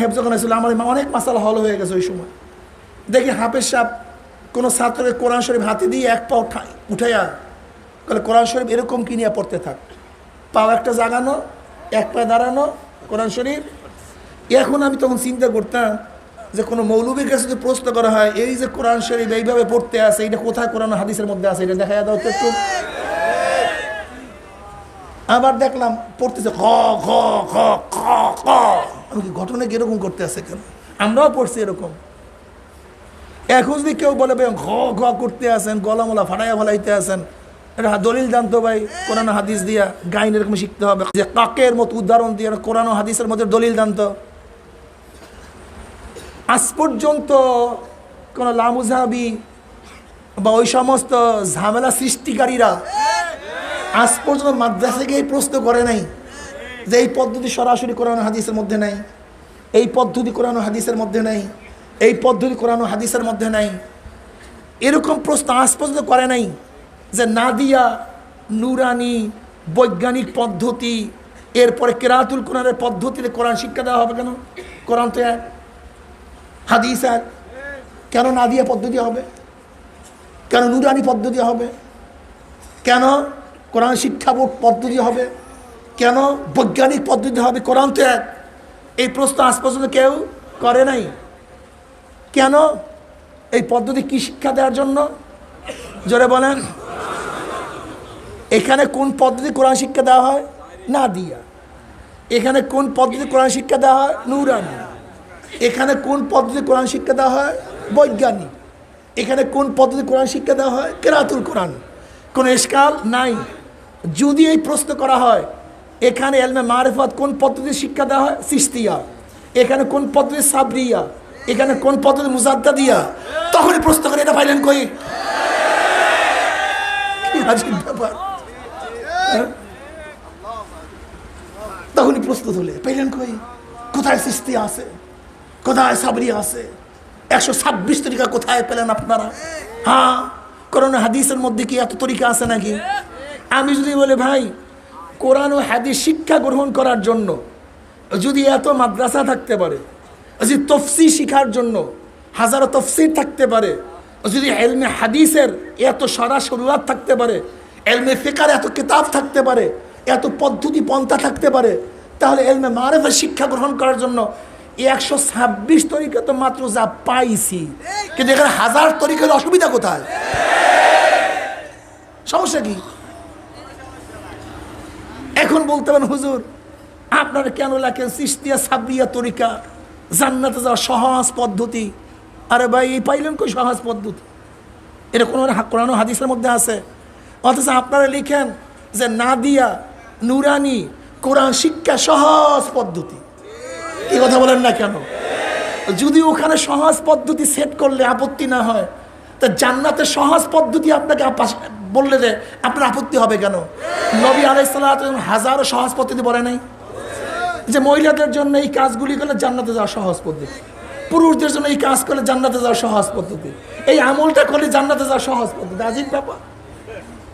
হেফজখানা ছিল। আমার অনেক মাসালা হল হয়ে গেছে ওই সময়। দেখি হাফেজ সাহেব কোনো ছাত্রকে কোরআন শরীফ হাতে দিয়ে 1 পা উঠাইয়া বলে, কোরআন শরীফ এরকম কি নিয়ে পড়তে থাক, পাও একটা জাগানো, 1 পায়ে দাঁড়ানো, কোরআন শরীফ। এখন আমি তখন চিন্তা করতাম যে কোনো মৌলবীর কাছে যদি প্রশ্ন করা হয়, এই যে কোরআন শরীফ এইভাবে পড়তে আছে, এটা কোথায় কোরআন হাদিসের মধ্যে আছে, এটা দেখা দাও তো একটু। আবার দেখলাম পড়তেছে খ খ খ খ খ। আমি কি ঘটনা কিরকম করতে আছে কেন? আমরাও পড়ছি এরকম। এখন যদি কেউ বলে ভাই ঘ ঘ করতে আসেন, গলামলা ফাটাইয়া ফলাইতে আসেন, এটা দলিল জানতো ভাই কোরআন হাদিস দিয়া, গাইন এরকম শিখতে হবে, যে কাকের মতো উদাহরণ দিয়ে কোরআন হাদিসের মধ্যে দলিল জানতো। আজ পর্যন্ত কোন লামুজাহাবি বা ওই সমস্ত ঝামেলা সৃষ্টিকারীরা আজ পর্যন্ত মাদ্রাসাকে এই প্রশ্ন করে নাই যে এই পদ্ধতি সরাসরি কোরআন হাদিসের মধ্যে নাই, এই পদ্ধতি কোরআন হাদিসের মধ্যে নাই, এই পদ্ধতি কোরআন হাদিসের মধ্যে নাই। এরকম প্রশ্ন আজ পর্যন্ত করে নাই যে নাদিয়া, নুরানি, বৈজ্ঞানিক পদ্ধতি, এরপরে কেরাতুল কোরআনের পদ্ধতিতে কোরআন শিক্ষা দেওয়া হবে কেন? কোরআন তো এক, হাদিস এক, কেন নাদিয়া পদ্ধতি হবে? কেন নুরানি পদ্ধতি হবে? কেন কোরআন শিক্ষা বোর্ড পদ্ধতি হবে? কেন বৈজ্ঞানিক পদ্ধতি হবে? কোরআন তো এক। এই প্রশ্ন আজ পর্যন্ত কেউ করে নাই। কেন? এই পদ্ধতি কি শিক্ষা দেওয়ার জন্য? জোরে বলেন। এখানে কোন পদ্ধতি কোরআন শিক্ষা দেওয়া হয়? নাদিয়া। এখানে কোন পদ্ধতি কোরআন শিক্ষা দেওয়া হয়? নুরানি। এখানে কোন পদ্ধতি কোরআন শিক্ষা দেওয়া হয়? বৈজ্ঞানিক। এখানে কোন পদ্ধতি কোরআন শিক্ষা দেওয়া হয়? কেরাতুল কোরআন। কোনো ইশকাল নাই। যদি এই প্রশ্ন করা হয় এখানে এলমে মারিফত কোন পদ্ধতি শিক্ষা দেওয়া হয়? চিশতিয়া। এখানে কোন পদ্ধতি সাবরিয়া, এখানে কোন পদ্ধতি মুজাদ্দাদিয়া, তখনই প্রশ্ন করে এটা পাইলেন কই? কি আজীব ব্যাপার। তখনই প্রশ্ন তুলে পাইলেন কই? কোথায় চিশতিয়া আছে, কোথায় সাবরিয়া আছে, 126 তরিকা কোথায় পেলেন আপনারা? হ্যাঁ, কোরআন হাদিসের মধ্যে কি এত তরিকা আছে নাকি? আমি যদি বলি ভাই কোরআন ও হাদিস শিক্ষা গ্রহণ করার জন্য যদি এত মাদ্রাসা থাকতে পারে, যদি তফসির শিখার জন্য হাজারো তফসির থাকতে পারে, যদি এলমে হাদিসের এত সারা শরুয়াত থাকতে পারে, এলমে ফিকার এত কিতাব থাকতে পারে, এত পদ্ধতি পন্থা থাকতে পারে, তাহলে এলমে মারিফার শিক্ষা গ্রহণ করার জন্য 126 তরিকা তো মাত্র যা পাইছি, কিন্তু এখানে হাজার তরিকার অসুবিধা কোথায়? সমস্যা কি? এখন বলতে পারেন হুজুর আপনারা কেন লেখেন চিশতিয়া সাবরিয়া তরিকা, জান্নাতে যাওয়ার সহজ পদ্ধতি? আরে ভাই এই পাইলেন কই সহজ পদ্ধতি? এটা কোনো কোরআন ও হাদিসের মধ্যে আছে? অথচ আপনারা লিখেন যে নাদিয়া নুরানি কোরআন শিক্ষা সহজ পদ্ধতি। এই কথা বলেন না কেন? যদি ওখানে সহজ পদ্ধতি সেট করলে আপত্তি না হয়, তা জান্নাতের সহজ পদ্ধতি আপনাকে বললে যে আপনার আপত্তি হবে কেন? নবী আলাইহিস সালাম হাজারো সহজ পদ্ধতি বলে নাই যে মহিলাদের জন্য এই কাজগুলি করলে জান্নাতে যাওয়া সহজ পদ্ধতি, পুরুষদের জন্য এই কাজ করলে জান্নাতে যাওয়া সহজ পদ্ধতি, এই আমলটা করলে জান্নাতে যাওয়া সহজ পদ্ধতি। আজিব ব্যাপার,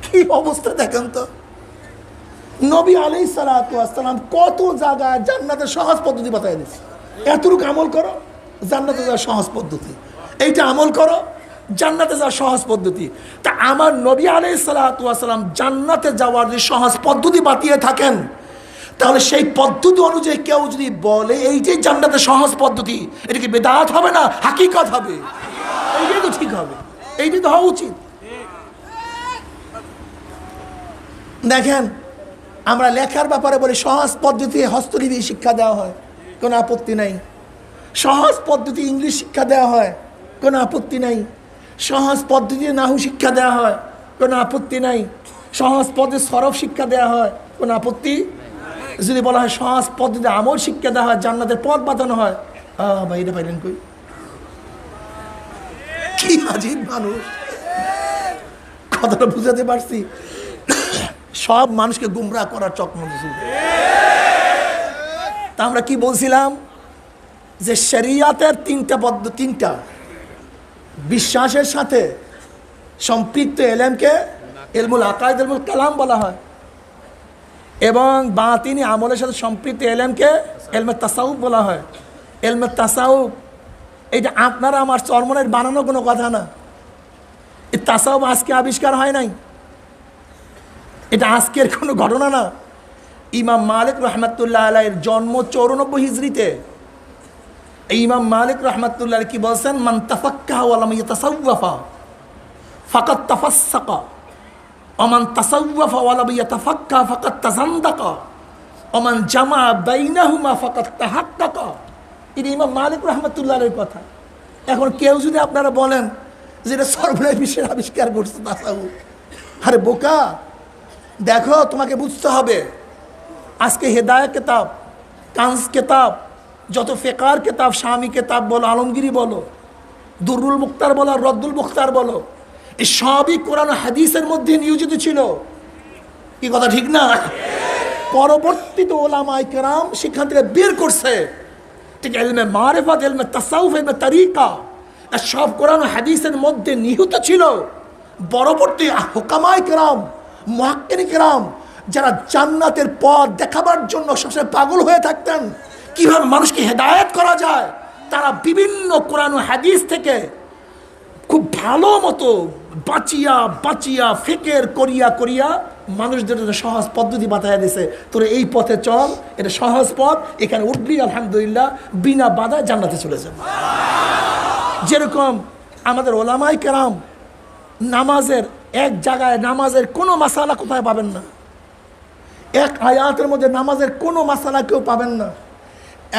কি অবস্থা দেখেন তো। নবী আলাইহিস সালাম কত জায়গায় জান্নাতের সহজ পদ্ধতি বাতায় দিচ্ছে, এতটুকু আমল করো জান্নাতে যাওয়ার সহজ পদ্ধতি, এইটা আমল করো জান্নাতে যাওয়ার সহজ পদ্ধতি। তা আমার নবী আলাইহিস সালাম জান্নাতে যাওয়ার যে সহজ পদ্ধতি বাতিয়ে থাকেন, তাহলে সেই পদ্ধতি অনুযায়ী কেউ যদি বলে এই যে জান্নাতের সহজ পদ্ধতি, এটা কি বেদাত হবে না হাকিকত হবে? এইটাই তো ঠিক হবে, এইটাই তো হওয়া উচিত। দেখেন আমরা লেখার ব্যাপারে বলি সহজ পদ্ধতি হস্তলিপি শিক্ষা দেওয়া হয়, কোনো আপত্তি নাই। সহজ পদ্ধতি ইংলিশ শিক্ষা দেওয়া হয়, কোনো আপত্তি নাই। সহজ পদ্ধতিতে নাহু শিক্ষা দেওয়া হয়, কোনো আপত্তি নাই। সহজ পদ্ধতি সরফ শিক্ষা দেওয়া হয়, কোনো আপত্তি। যদি বলা হয় সহজ পদ্ধতিতে আমল শিক্ষা দেওয়া হয়, জান্নাতের পথ বাঁধানো হয়, ভাই এটা পাইলেন কই? কি আজীব মানুষ, কথাটা বুঝাতে পারছি? সব মানুষকে গুমরাহ করার চক্রান্ত। তা আমরা কি বলছিলাম যে শরিয়াতের তিনটা বিশ্বাসের সাথে সম্পৃক্ত এলেমকে ইলমুল আকায়েদ ইলমুল কালাম বলা হয়, এবং বাতিনি আমলের সাথে সম্পৃক্ত এলেমকে ইলমে তাসাউফ বলা হয়। ইলমে তাসাউফ এটা আপনারা আমার চরমনের বানানো কোনো কথা না। এই তাসাউফ আজকে আবিষ্কার হয় নাই, এটা আজকের কোনো ঘটনা না। ইমাম মালিক রহমাতুল্লাহ আলাইহির জন্ম 94 হিজরিতে। ইমাম মালিক রহমাতুল্লাহ কি বলছেন? মান তাফাক্কাহা ওয়া লাম ইয়াতাসাওয়াফা ফাকাদ তাফাসসাকা ওয়া মান তাসাওয়াফা ওয়া লাম ইয়াতাফাক্কাহা ফাকাদ তাযান্দাকা ওয়া মান জামা বাইনাহুমা ফাকাদ তাহাক্কাকা। এটা ইমাম মালিক রহমাতুল্লাহ আলাইহির কথা। এখন কেউ যদি আপনারা বলেন যে এটা সর্বনাশ বিশ্বের আবিষ্কার করছে তাসাউফ, আরে বোকা, দেখো তোমাকে বুঝতে হবে আজকে হেদায়েত কিতাব, কানজ কিতাব, যত ফিকার কিতাব, শামি কিতাব বলো, আলমগিরি বলো, দুরুল মুখতার বলো, রদ্দুল মুখতার বলো, এই সবই কোরআন হাদিসের মধ্যে নিয়োজিত ছিল। কি কথা ঠিক না? পরবর্তীতে ওলামায়ে কেরাম সেখান থেকে বের করছে, ঠিক ইলমে মারিফাত, ইলমে তাসাউফ, ইলমে তরিকা, সব কোরআন হাদিসের মধ্যে নিহিত ছিল। পরবর্তী হুকামায়ে কেরাম, মুহাক্কিকিন কেরাম, যারা জান্নাতের পথ দেখাবার জন্য সবসময় পাগল হয়ে থাকতেন, কিভাবে মানুষকে হেদায়েত করা যায়, তারা বিভিন্ন কোরআন ও হাদিস থেকে খুব ভালো মতো বাঁচিয়া ফিকির করিয়া মানুষদের জন্য সহজ পদ্ধতি বাতায় দিয়েছে। তোরা এই পথে চল, এটা সহজ পথ, এখানে উঠবি আলহামদুলিল্লাহ বিনা বাধায় জান্নাতে চলে যাবে। যেরকম আমাদের ওলামায়ে কেরাম নামাজের এক জায়গায় নামাজের কোনো মাসালা কোথায় পাবেন না, এক আয়াতের মধ্যে নামাজের কোনো মাসালা কেউ পাবেন না।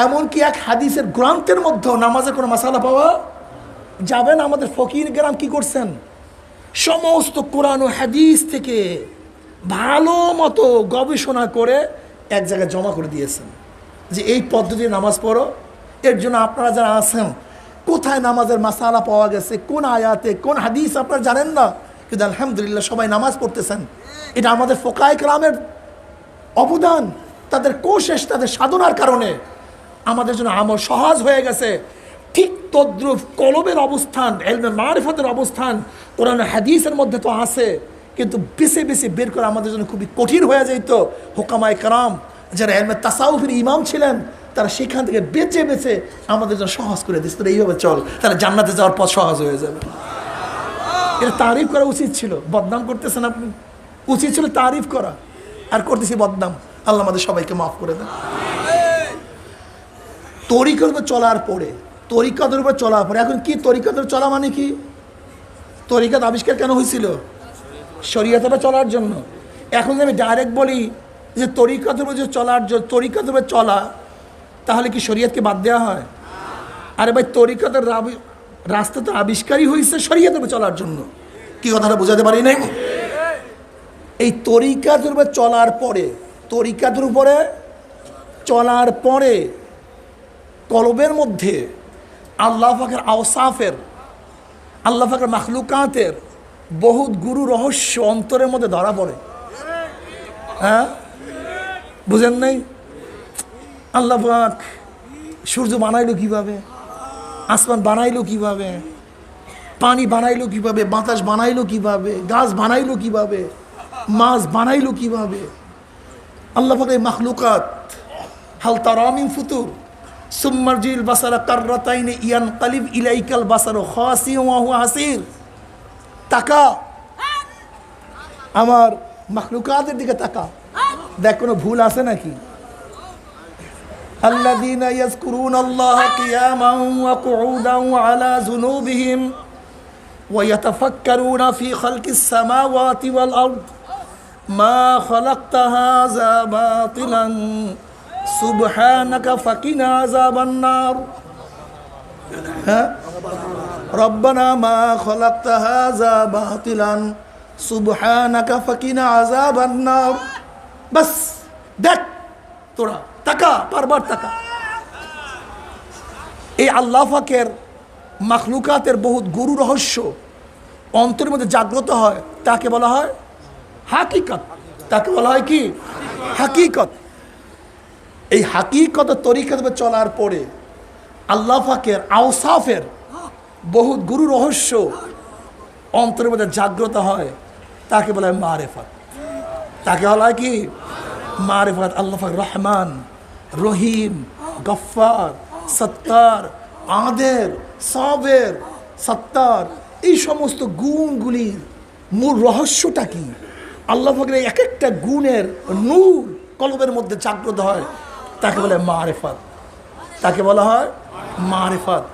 এমনকি এক হাদিসের গ্রন্থের মধ্যেও নামাজের কোনো মাসালা পাওয়া যাবে না। আমাদের ফকির কেরাম কি করছেন? সমস্ত কোরআন ও হাদিস থেকে ভালো মতো গবেষণা করে এক জায়গায় জমা করে দিয়েছেন যে এই পদ্ধতি নামাজ পড়ো। এর জন্য আপনারা যারা আছেন, কোথায় নামাজের মাসালা পাওয়া গেছে, কোন আয়াতে, কোন হাদিস আপনারা জানেন না, কিন্তু আলহামদুলিল্লাহ সবাই নামাজ পড়তেছেন। এটা আমাদের ফোকায়ে কেরামের অবদান, তাদের কোশেষ, তাদের সাধনার কারণে আমাদের জন্য আমল সহজ হয়ে গেছে। ঠিক তদ্রুপ কলবের অবস্থান, ইলমে মারিফাতের অবস্থান কোরআন হাদিসের মধ্যে তো আছে, কিন্তু বেছে বেছে বের করা আমাদের জন্য খুবই কঠিন হয়ে যেত। হুকামায়ে কেরাম যারা ইলমে তাসাউফের ইমাম ছিলেন তারা সেখান থেকে বেছে বেছে আমাদের জন্য সহজ করে দিচ্ছে, তোরা এইভাবে চল, তাহলে জান্নাতে যাওয়ার পথ সহজ হয়ে যাবে। এটা তারিফ করা উচিত ছিল, বদনাম করতেছেন আপনি। উচিত ছিল তারিফ করা, আর করতেছি বদনাম। আল্লাহ আমাদের সবাইকে মাফ করে দেন। তরিকার উপর চলার পরে, তরিকাতের উপর চলার পরে, এখন কি তরিকাতের চলা মানে কি? তরিকাত আবিষ্কার কেন হয়েছিল? শরীয়তের উপর চলার জন্য। এখন যদি আমি ডাইরেক্ট বলি যে তরিকাতের উপর যে চলার জন্য, তরিকাতের উপর চলা, তাহলে কি শরীয়তকে বাদ দেওয়া হয়? আরে ভাই, তরিকাতের রাস্তা তো আবিষ্কারই হয়েছে শরীয়তের উপর চলার জন্য। কি কথাটা বোঝাতে পারি নাই? এই তরিকাতের উপর চলার পরে, তরিকাতের উপরে চলার পরে কলবের মধ্যে আল্লাহ পাকের আওসাফের, আল্লাহ পাকের মাখলুকাতের বহুত গুরু রহস্য অন্তরের মধ্যে ধরা পড়ে। হ্যাঁ, বুঝেন নাই? আল্লাহ পাক সূর্য বানাইলো কিভাবে, আসমান বানাইলো কিভাবে, পানি বানাইলো কিভাবে, বাতাস বানাইলো কিভাবে, গাছ বানাইলো কিভাবে, মাছ বানাইলো কিভাবে। আল্লাহ পাকের মাখলুকাত, হাল তারা মিন ফুতুর, সুম্মারজিল বাসারা কাররাতাইনি ইয়ানকালিব ইলাইকাল বাসারু খাসিয়্যান ওয়া হুয়া হাসির। তাকা, আমার মাখলুকাতের দিকে তাকা, দেখ কোনো ভুল আছে নাকি? আল্লাযীনা ইয়াযকুরুনাল্লাহা কিয়ামান ওয়া কুউদান ওয়া আলা যুনুবিহিম ওয়া ইয়াতাফাক্কারুনা ফি খালকিস সামাওয়াতি ওয়াল আরদ মা খালাকতা হাযা বাতিলান সুবহানাকা ফাকিনা আযাবান নার। হ্যাঁ, রব্বানা মা খালাকতা হাযা বাতিলান সুবহানাকা ফাকিনা আযাবান নার। বাস দেখ, তোরা তাকা, বারবার তাকা। এই আল্লাহ পাকের মাখলুকাতের বহুত গুরু রহস্য অন্তরের মধ্যে জাগ্রত হয়, তাকে বলা হয় হাকিকত। তাকে বলা হয় কি? হাকিকত। এই হাকিকত তরিকাত চলার পরে আল্লাহ পাকের আওসাফের বহুত গুরু রহস্য অন্তরের মধ্যে জাগ্রত হয়, তাকে বলা হয় মারেফত। তাকে বলা হয় কি? মারেফত। আল্লাহ পাক রহমান, রহিম, গফফার, সত্তার, আদের, সাবের, সত্তার, এই সমস্ত গুণগুলির মূল রহস্যটা কি? আল্লাহ পাকের এক একটা গুণের নূর কলবের মধ্যে জাগ্রত হয়, তাকে বলে মারেফত। তাকে বলা হয় মারেফত।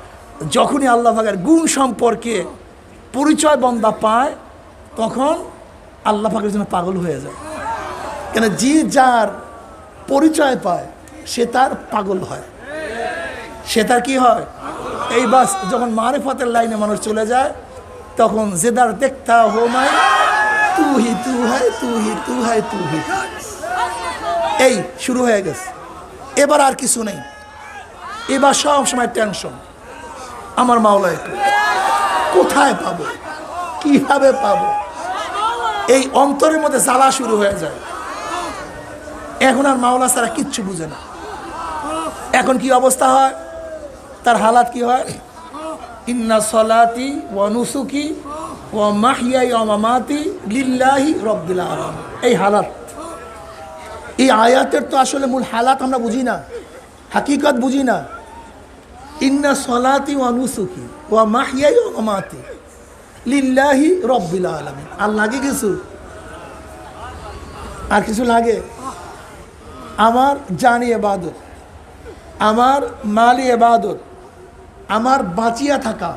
যখনই আল্লাহ পাকের গুণ সম্পর্কে পরিচয় বান্দা পায়, তখন আল্লাহ পাকের জন্য পাগল হয়ে যায়। কেন? যে যার পরিচয় পায় সে তার পাগল হয়, সে তার কি হয়? এই বাস যখন মারেফতের লাইনে মানুষ চলে যায়, তখন জেদার দেখতা হো মাই তু হি তু হ্যায়, তু হি তু হ্যায়, তু হি। এই শুরু হয়ে গেছে। এবার আর কিছু নেই, এবার সব সময় টেনশন। আমার মাওলায় কোথায় পাবো, কিভাবে পাবো, এই অন্তরের মধ্যে জ্বালা শুরু হয়ে যায়। এখন আর মাওলা ছাড়া কিচ্ছু বুঝে না। এখন কি অবস্থা হয়, তার হালাত কি হয়? ইন্না সলাতি ওয়া নুসুকি ওয়া মাহইয়াই ওয়া মামাতি লিল্লাহি রাব্বিল আলামিন। এই হালাত, এই আয়াতের তো আসলে মূল হালাত আমরা বুঝি না, হাকিকত বুঝি না। ইন্না সলাতি ওয়া নুসুকি ওয়া মাহইয়াই ওয়া মামাতি লিল্লাহি রাব্বিল আলামিন। আর লাগে কিছু? আর কিছু লাগে? আমার জানি ইবাদত, আমার মালি ইবাদত, আমার বাঁচিয়া থাকা,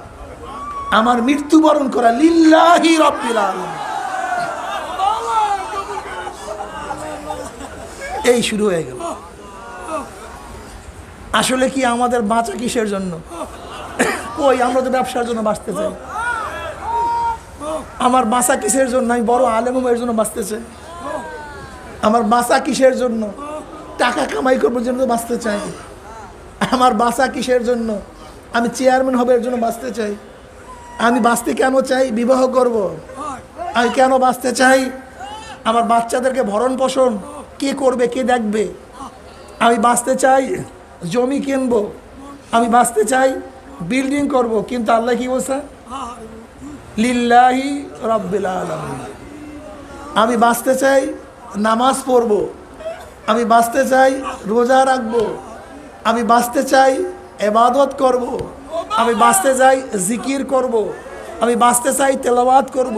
আমার মৃত্যুবরণ করা লিল্লাহি রাব্বিল আলামিন। এই শুরু হয়ে গেল। আসলে কি আমাদের বাঁচা কিসের জন্য? কই, আমরা তো ব্যবসার জন্য বাঁচতে চাই। আমার বাঁচা কিসের জন্য? আমি বড় আলেম এর জন্য বাঁচতে চাই। আমার বাঁচা কিসের জন্য? টাকা কামাই করবার জন্য বাঁচতে চাই। আমার বাঁচা কিসের জন্য? আমি চেয়ারম্যান হবে এর জন্য বাঁচতে চাই। আমি বাঁচতে কেন চাই? বিবাহ করব। আমি কেন বাঁচতে চাই? আমার বাচ্চাদেরকে ভরণ পোষণ কে করবে, কে দেখবে? আমি বাঁচতে চাই জমি কিনবো, আমি বাঁচতে চাই বিল্ডিং করব। কিন্তু আল্লাহ কি বলছে? লিল্লাহি রাব্বিল আলামিন। আমি বাঁচতে চাই নামাজ পড়ব, আমি বাঁচতে চাই রোজা রাখব, আমি বাঁচতে চাই ইবাদত করব, আমি বাঁচতে চাই জিকির করব, আমি বাঁচতে চাই তেলাওয়াত করব,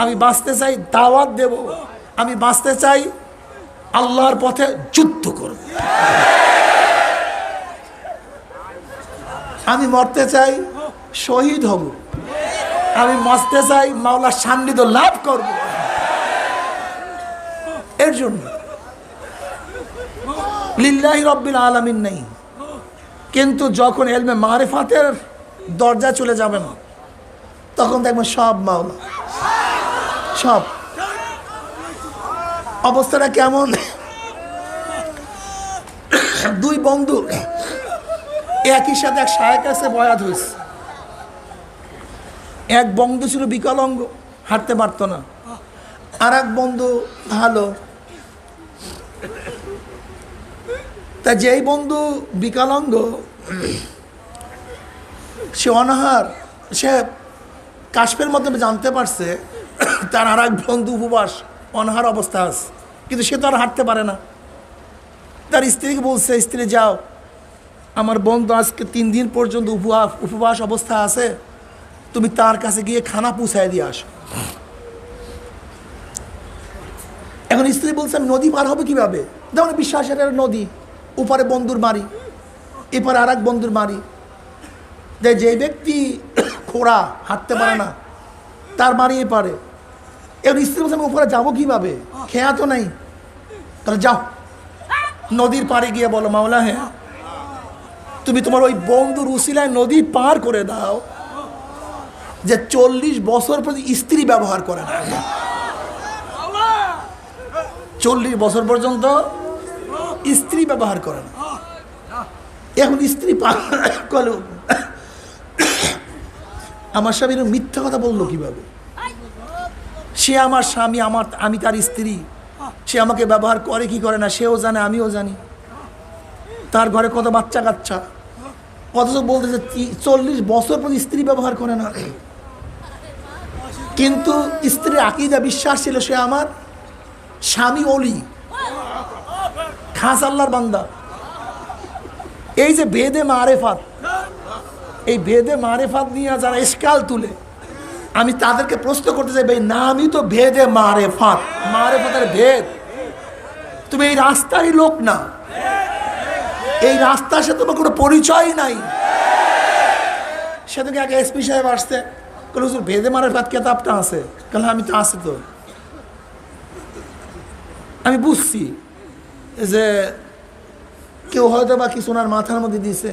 আমি বাঁচতে চাই দাওয়াত দেব, আমি বাঁচতে চাই আল্লাহর পথে যুদ্ধ করব, আমি মরতে চাই শহীদ হব, আমি মরতে চাই মাওলার সান্নিধ্য লাভ করব। এর জন্য লিল্লাহি রাব্বিল আলামিন নেই, কিন্তু যখন ইলমে মারিফাতের দরজা চলে যাবেন তখন দেখবেন সব মাওলা, সব। অবস্থাটা কেমন? দুই বন্ধু একই সাথে এক শায়েখ কাছে বয়াত হয়েছে। এক বন্ধু ছিল বিকলাঙ্গ, হাঁটতে পারত না, আর এক বন্ধু ভালো। তা যেই বন্ধু বিকলাঙ্গ সে অনাহার, সে কাশফের মাধ্যমে জানতে পারছে তার আর এক বন্ধু উপবাস অনাহার অবস্থা আছে, কিন্তু সে তো আর হাঁটতে পারে না। তার স্ত্রীকে বলছে, স্ত্রী যাও, আমার বন্ধু আজকে 3 দিন পর্যন্ত উপবাস অবস্থা আছে, তুমি তার কাছে গিয়ে খানা পৌঁছায় দিয়ে আসো। এখন স্ত্রী বলছে আমি নদী পার হবে কিভাবে? যেমন বিশ্বাসের নদী, উপরে বন্ধুর বাড়ি, এপারে আর এক বন্ধুর বাড়ি। যে ব্যক্তি খোড়া, হাঁটতে পারে না, তার বাড়ি এপারে। এখন স্ত্রী বলছে আমি উপরে যাবো কিভাবে, খেয়া তো নেই। তাহলে যাও, নদীর পাড়ে গিয়ে বলো মাওলা হ্যাঁ তুমি তোমার ওই বন্ধুর উসিলায় নদী পার করে দাও যে 40 বছর পর্যন্ত স্ত্রী ব্যবহার করে না, 40 বছর পর্যন্ত স্ত্রী ব্যবহার করে না। এখন স্ত্রী আমার স্বামী মিথ্যা কথা বললো কিভাবে? সে আমার স্বামী, আমি তার স্ত্রী, সে আমাকে ব্যবহার করে কি করে না সেও জানে, আমিও জানি। তার ঘরে কত বাচ্চা কাচ্চা, অথচ বলতেছে 40 বছর পর স্ত্রী ব্যবহার করে না। কিন্তু স্ত্রীর আকীদা, বিশ্বাস ছিল সে আমার স্বামী ওলি, খাস আল্লাহর বান্দা। এই যে বেদে মারেফাত, এই বেদে মারেফাত নিয়ে যারা ইশকাল তুলে, আমি তাদেরকে প্রশ্ন করতে চাই, ভাই নামই তো ভেদে মারেফাত, মারেফাতের ভেদ। তুমি এই রাস্তারই লোক না, এই রাস্তার সাথে তোমার কোনো পরিচয় নাই। সেদিকে আগে এসপি সাহেব আসছে, বলে হুজুর ভেদে মারেফাত কেতাবটা আছে, বলে আমি তো আছে তো। আমি বুঝছি যে কেউ হয়তো বা কিছু ওনার মাথার মধ্যে দিয়েছে।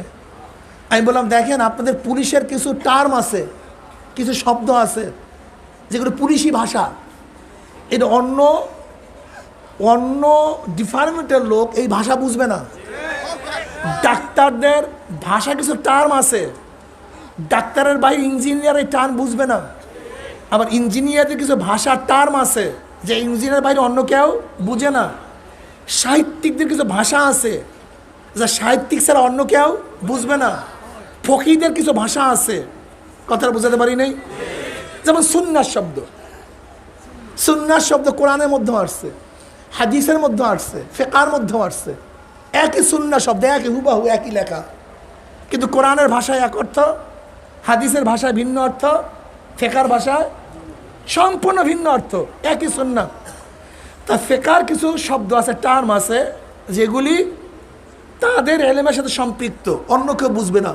আমি বললাম দেখেন আপনাদের পুলিশের কিছু টার্ম আছে, কিছু শব্দ আছে যেগুলো পুলিশি ভাষা, এটা অন্য অন্য ডিপার্টমেন্টের লোক এই ভাষা বুঝবে না। ডাক্তারদের ভাষা কিছু টার্ম আছে, ডাক্তারের বাইরে ইঞ্জিনিয়ারের টার্ম বুঝবে না। আবার ইঞ্জিনিয়ারদের কিছু ভাষার টার্ম আছে যে ইঞ্জিনিয়ারের বাইরে অন্য কেউ বুঝে না। সাহিত্যিকদের কিছু ভাষা আছে যা সাহিত্যিক ছাড়া অন্য কেউ বুঝবে না। ফকিদের কিছু ভাষা আছে, কথাটা বোঝাতে পারি নাই। যেমন সুন্নাত শব্দ, সুন্নাত শব্দ কোরআনের মধ্যে আসছে, হাদিসের মধ্যে আসছে, ফিকহের মধ্যে আসছে। একই সুন্নাত শব্দ, একই হুবাহু একই লেখা, কিন্তু কোরআনের ভাষায় এক অর্থ, হাদিসের ভাষায় ভিন্ন অর্থ, ফিকহের ভাষায় সম্পূর্ণ ভিন্ন অর্থ, একই সুন্নাত। তা ফিকহের কিছু শব্দ আছে, টার্ম আছে যেগুলি তাদের এলেমের সাথে সম্পৃক্ত, অন্য কেউ বুঝবে না।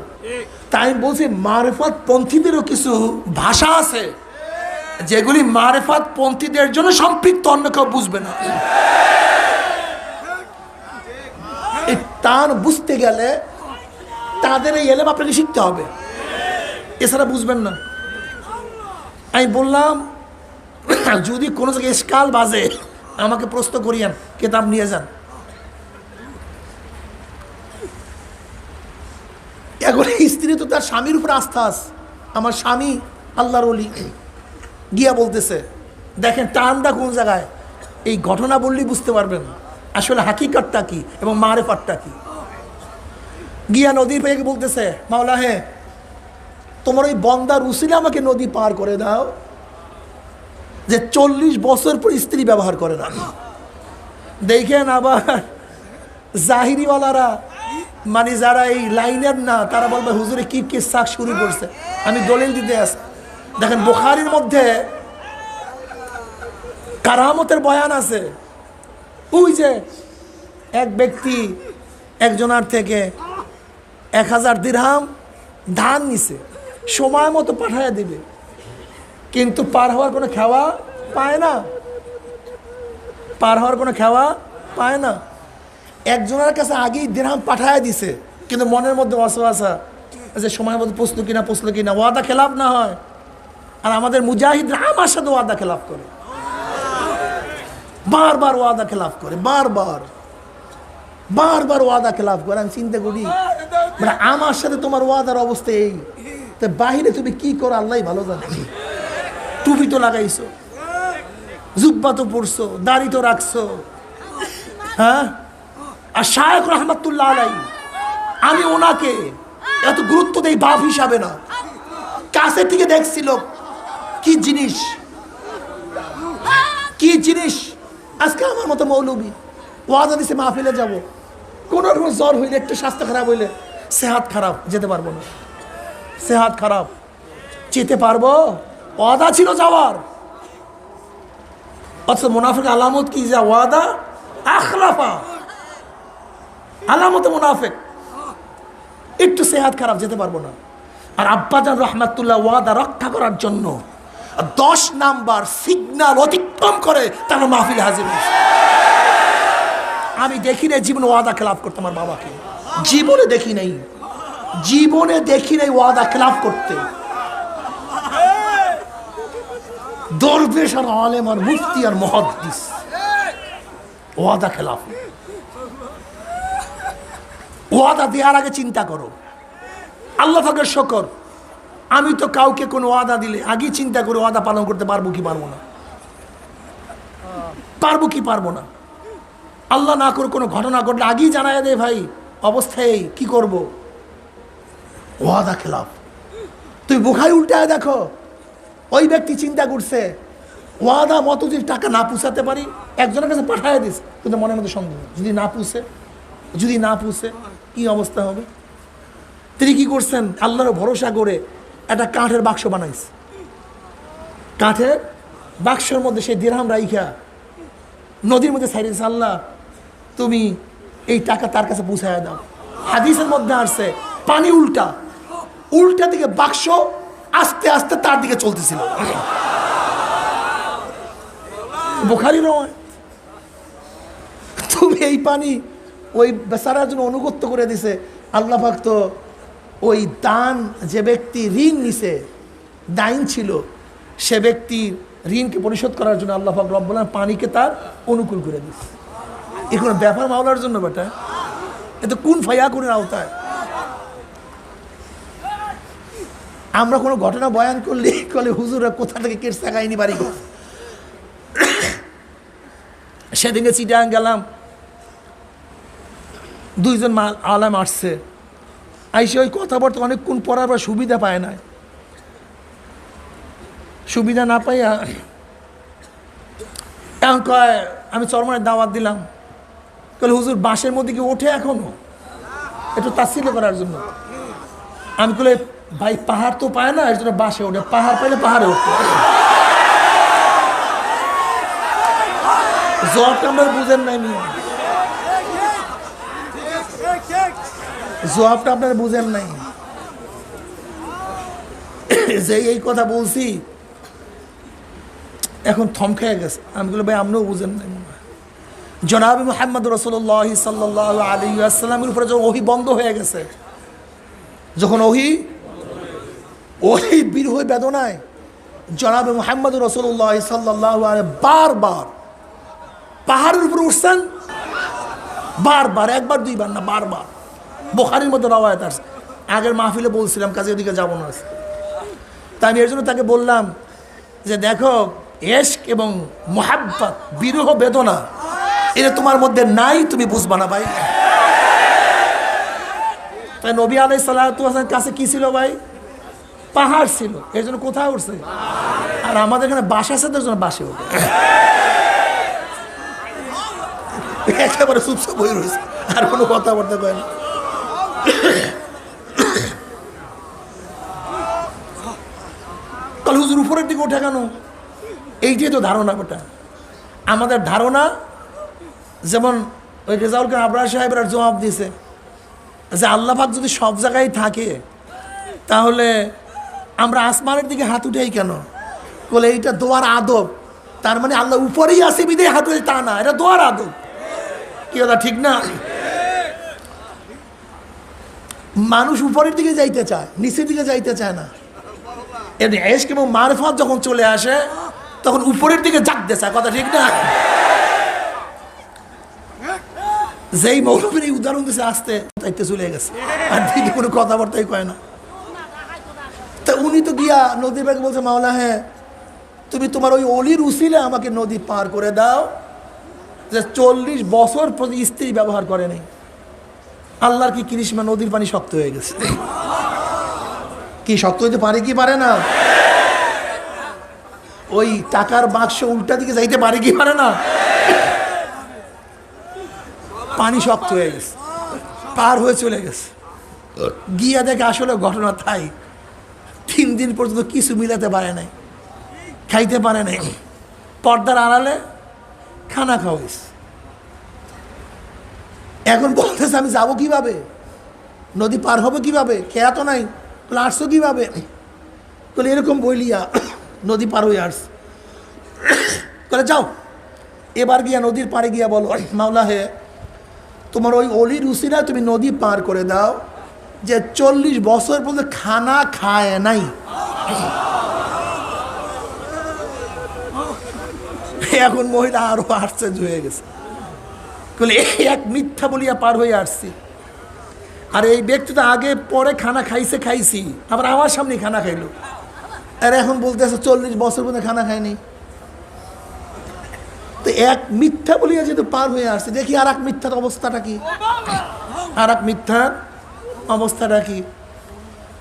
তাই আমি বলছি মারেফাত পন্থীদেরও কিছু ভাষা আছে যেগুলি মারেফাত পন্থীদের জন্য সম্পৃক্ত, অন্য কেউ বুঝবে না। এই টান বুঝতে গেলে তাদের এই এলেম আপনাকে শিখতে হবে, এছাড়া বুঝবেন না। আমি বললাম যদি কোনো জায়গায় ইশকাল বাজে আমাকে প্রশ্ন করিয়েন, কিতাব নিয়ে যান। এখন স্ত্রী তো তার স্বামীর উপর আস্থা আছে, আমার স্বামী আল্লাহর ওলি, গিয়া বলতেছে দেখেন টানটা কোন জায়গায়, এই ঘটনা বললেই বুঝতে পারবেন আসলে হাকিকতটা কি এবং মারেফাতটা কি। গিয়া নদীর পেয়ে বলতেছে মাওলা তোমার ওই বন্দার উসিলে আমাকে নদী পার করে দাও। যে 40 বছর পর স্ত্রী ব্যবহার করে না। দেখেন আবার জাহিরিওয়ালারা, মানে যারা এই লাইনের না, তারা বলবে হুজুরে কি শাক শুরু করছে। আমি দলিল দিতে আসি, দেখেন বুখারীর মধ্যে কারামতের বয়ান আছে। ওই যে এক ব্যক্তি একজনার থেকে 1000 দিরহাম ধান নিছে, সময় মতো পাঠায় দিবে, কিন্তু পার হওয়ার কোনো খাওয়া পায় না, পার হওয়ার কোনো খাওয়া পায় না। একজনের কাছে আগেই দিরহাম পাঠায় দিছে, কিন্তু মনের মধ্যে ওয়াসওয়াসা যে সময় মতো পৌঁছলো কিনা, ওয়াদা খেলাফ না হয়। আর আমাদের মুজাহিদরা আমার সাথে ওয়াদা খেলাফ করে, বারবার ওয়াদা খেলাফ করে, বারবার ওয়াদা খেলাফ করে। আমি চিন্তা করি, মানে আমার সাথে তোমার ওয়াদার অবস্থা এই, তো বাহিরে তুমি কি করো আল্লাহ ভালো জানে। টুপি তো লাগাইছো, জুব্বা তো পরছো, দাড়ি তো রাখছো, হ্যাঁ। আর শায়েখ রহমাতুল্লাহ আলাইহি, আমি ওনাকে এত গুরুত্ব দেই বাপ হিসাবে না, কাছে থেকে দেখছিল কি জিনিস, কি জিনিস। আজকে আমার মতো মৌলবী ওয়াদা দিছে মাহফিলে যাব, কোনো রকম জ্বর হইলে, একটু স্বাস্থ্য খারাপ হইলে, সেহাত খারাপ, যেতে পারবো না, সেহাত খারাপ, যেতে পারবো, ওয়াদা ছিল যাওয়ার। অথচ মুনাফিক আলামত কি, যা ওয়াদা আখলাফা, আলামতে মুনাফিক, একটু সেহাত খারাপ, যেতে পারবো না। আর আব্বাজান রহমাতুল্লাহ ওয়াদা রক্ষা করার জন্য 10 নাম্বার সিগন্যাল অতিক্রম করে তারা মাহফিলে হাজির হয়েছে। আমি দেখি নাই জীবনে ওয়াদা খেলাফ করতে আমার বাবাকে, জীবনে দেখি নাই ওয়াদা খেলাফ করতে। দরবেশ আর আলেম আর মুফতি আর মুহাদ্দিস, ওয়াদা খেলাফ। ওয়াদা দেওয়ার আগে চিন্তা করো। আল্লাহ পাকের শুকর, আমি তো কাউকে কোনো ওয়াদা দিলে আগে চিন্তা করে ওয়াদা পালন করতে পারবো কি পারবো না। আল্লাহ না করে কোনো ঘটনা ঘটলে আগেই জানায় দেয়, ভাই অবস্থায় কি করব, ওয়াদা খেলাফ। তুই বুখারী উল্টায় দেখো, ওই ব্যক্তি চিন্তা করছে ওয়াদা মতো যদি টাকা না পুষাতে পারি, একজনের কাছে পাঠায় দিস, কিন্তু মনের মধ্যে সন্দেহ, যদি না পুষে কি অবস্থা হবে। তিনি কি করছেন, আল্লাহর ভরসা করে একটা কাঠের বাক্স বানাইছে, কাঠের বাক্সের মধ্যে সেই দিরহাম রাইখা নদীর মধ্যে ছাইড়েছে, আল্লাহ তুমি এই টাকা তার কাছে পৌঁছায় দাও। হাদিসের মধ্যে আসছে পানি উল্টা দিকে বাক্স আস্তে আস্তে তার দিকে চলতেছিল। বুখারী নয়, তুমি এই পানি ওই বেচারার জন্য অনুগত্য করে দিছে। আল্লাহ পাক তো ওই দান, যে ব্যক্তি ঋণ নিছে, দাইন ছিল, সে ব্যক্তি ঋণকে পরিশোধ করার জন্য আল্লাহ পাক রব্বুল আলামিন পানিকে তার অনুকূল করে দিচ্ছে। এ কোনো ব্যাপার মাওলার জন্য বেটা, এ তো কোন ফায়া কোন আওতায়। আমরা কোনো ঘটনা বয়ান করলে হুজুরা কোথা থেকে কেটসা কাহিনী বাড়ি করে। সেদিকে চিটাং গেলাম, 2 জন আলেম আসছে, আইসে ওই কথাবার্তা অনেকক্ষণ পড়ার পর সুবিধা পায় না, সুবিধা না পাইয়া এখন কয় আমি চরমনের দাওয়াত দিলাম, তাহলে হুজুর বাঁশের মধ্যে কি ওঠে এখনো, একটু তাসিল করার জন্য। আমি বলে ভাই পাহাড় তো পায় না, এর জন্য বাঁশে ওঠে, পাহাড় পাইলে পাহাড়ে উঠতে। জবাবটা আপনার বুঝেন নাই, জবাবটা আপনার বুঝেন নাই, যে এই কথা বলছি এখন থম খেয়ে গেছে। আমি বলি ভাই আপনিও বুঝেন নাই। জনাব মুহাম্মদ রাসূলুল্লাহ সাল্লাল্লাহু আলাইহি ওয়াসাল্লামের উপরে যখন ওহী বন্ধ হয়ে গেছে, যখন ওহী বিরহ বেদনায় জনাব মুহাম্মদ রাসূলুল্লাহ সাল্লাল্লাহু আলাইহি বারবার পাহাড়ের উপরে উঠছেন, বারবার, একবার দুইবার না, বারবার। বুখারীর মধ্যে রওয়ায়াত আছে। আগের মাহফিলে বলছিলাম, কাজে ওদিকে যাব না, তাই আমি এর জন্য তাকে বললাম যে দেখো, ইশক এবং মুহাব্বত, বিরহ বেদনা, এটা তোমার মধ্যে নাই, তুমি বুঝবা না ভাই। তাই নবী আলাইহিস সালাতু ওয়াস সালামের কাছে কি ছিল ভাই? পাহাড় ছিল, এই জন্য কোথায় উঠছে? আর আমাদের এখানে বাস আছে, তার জন্য বাসে ওঠে। একেবারে চুপচাপ হয়ে রয়েছে, আর কোনো কথাবার্তা কয় না। কাল হুজুর উপরের দিকে ওঠে কেন? এইটাই তো ধারণা। ওটা আমাদের ধারণা। যেমন ওই রেজাউল খান আবরার সাহেবের জবাব দিয়েছে যে আল্লাহ পাক যদি সব জায়গায় থাকে তাহলে আমরা আসমানের দিকে হাত উঠাই কেন? বলে এইটা দোয়ার আদব। তার মানে আল্লাহ উপরেই আসে বিদে হাত উঠে, তা না, এটা দোয়ার আদব। কি কথা ঠিক না? মানুষ উপরের দিকে যাইতে চায়, নিচের দিকে যাইতে চায় না। এমনি এশক এবং মারফত যখন চলে আসে তখন উপরের দিকে জাগতে চায়। কথা ঠিক না? যেই মৌলবীর এই উদাহরণ দিয়েছে আসতে তাইতে চলে গেছে, আর দিকে কোনো কথাবার্তাই কয় না। তা উনি তো গিয়া নদী ব্যাগে বলছে, মাওলা হ্যাঁ তুমি তোমার ওই অলির উসিলে আমাকে নদী পার করে দাও, যে 40 বছর প্রতি স্ত্রী ব্যবহার করে নেই। আল্লাহর কি কৃষ্ণা, নদীর পানি শক্ত হয়ে গেছে। কি শক্ত হইতে পারে কি পারে না? ওই টাকার বাক্স উল্টা দিকে যাইতে পারে কি পারে না? পানি শক্ত হয়ে গেছে, পার হয়ে চলে গেছে। গিয়া দেখে আসলে ঘটনা তাই। 3 দিন পর্যন্ত কিছু মিলাতে পারে নাই, খাইতে পারে নাই। পর্দার আড়ালে খানা খাওয়াইছে। এখন বলতেছে আমি যাবো কিভাবে, নদী পার হবো কিভাবে, খেয়া তো নাই, আসছো কিভাবে? বলে এরকম বইলিয়া নদী পার হয়ে আসছে। বলে যাও এবার গিয়া নদীর পাড়ে গিয়া বলো, মাওলা হে তোমার ওই অলির উসিলা তুমি নদী পার করে দাও, যে 40 বছর পর্যন্ত খানা খায় নাই। এখন মহিলা আরো আশ্চর্য হয়ে গেছে। বলে এক মিথ্যা বলিয়া পার হয়ে আসছি, আর এই ব্যক্তি তো আগে পরে খানা খাইছি, আবার আমার সামনে খানা খাইলো, আর এখন বলতেছে 40 বছর পর্যন্ত খানা খায়নি। তো এক মিথ্যা বলিয়া যেহেতু পার হয়ে আসছে, দেখি আর এক মিথ্যার অবস্থাটা কি, আর এক মিথ্যার অবস্থাটা কি।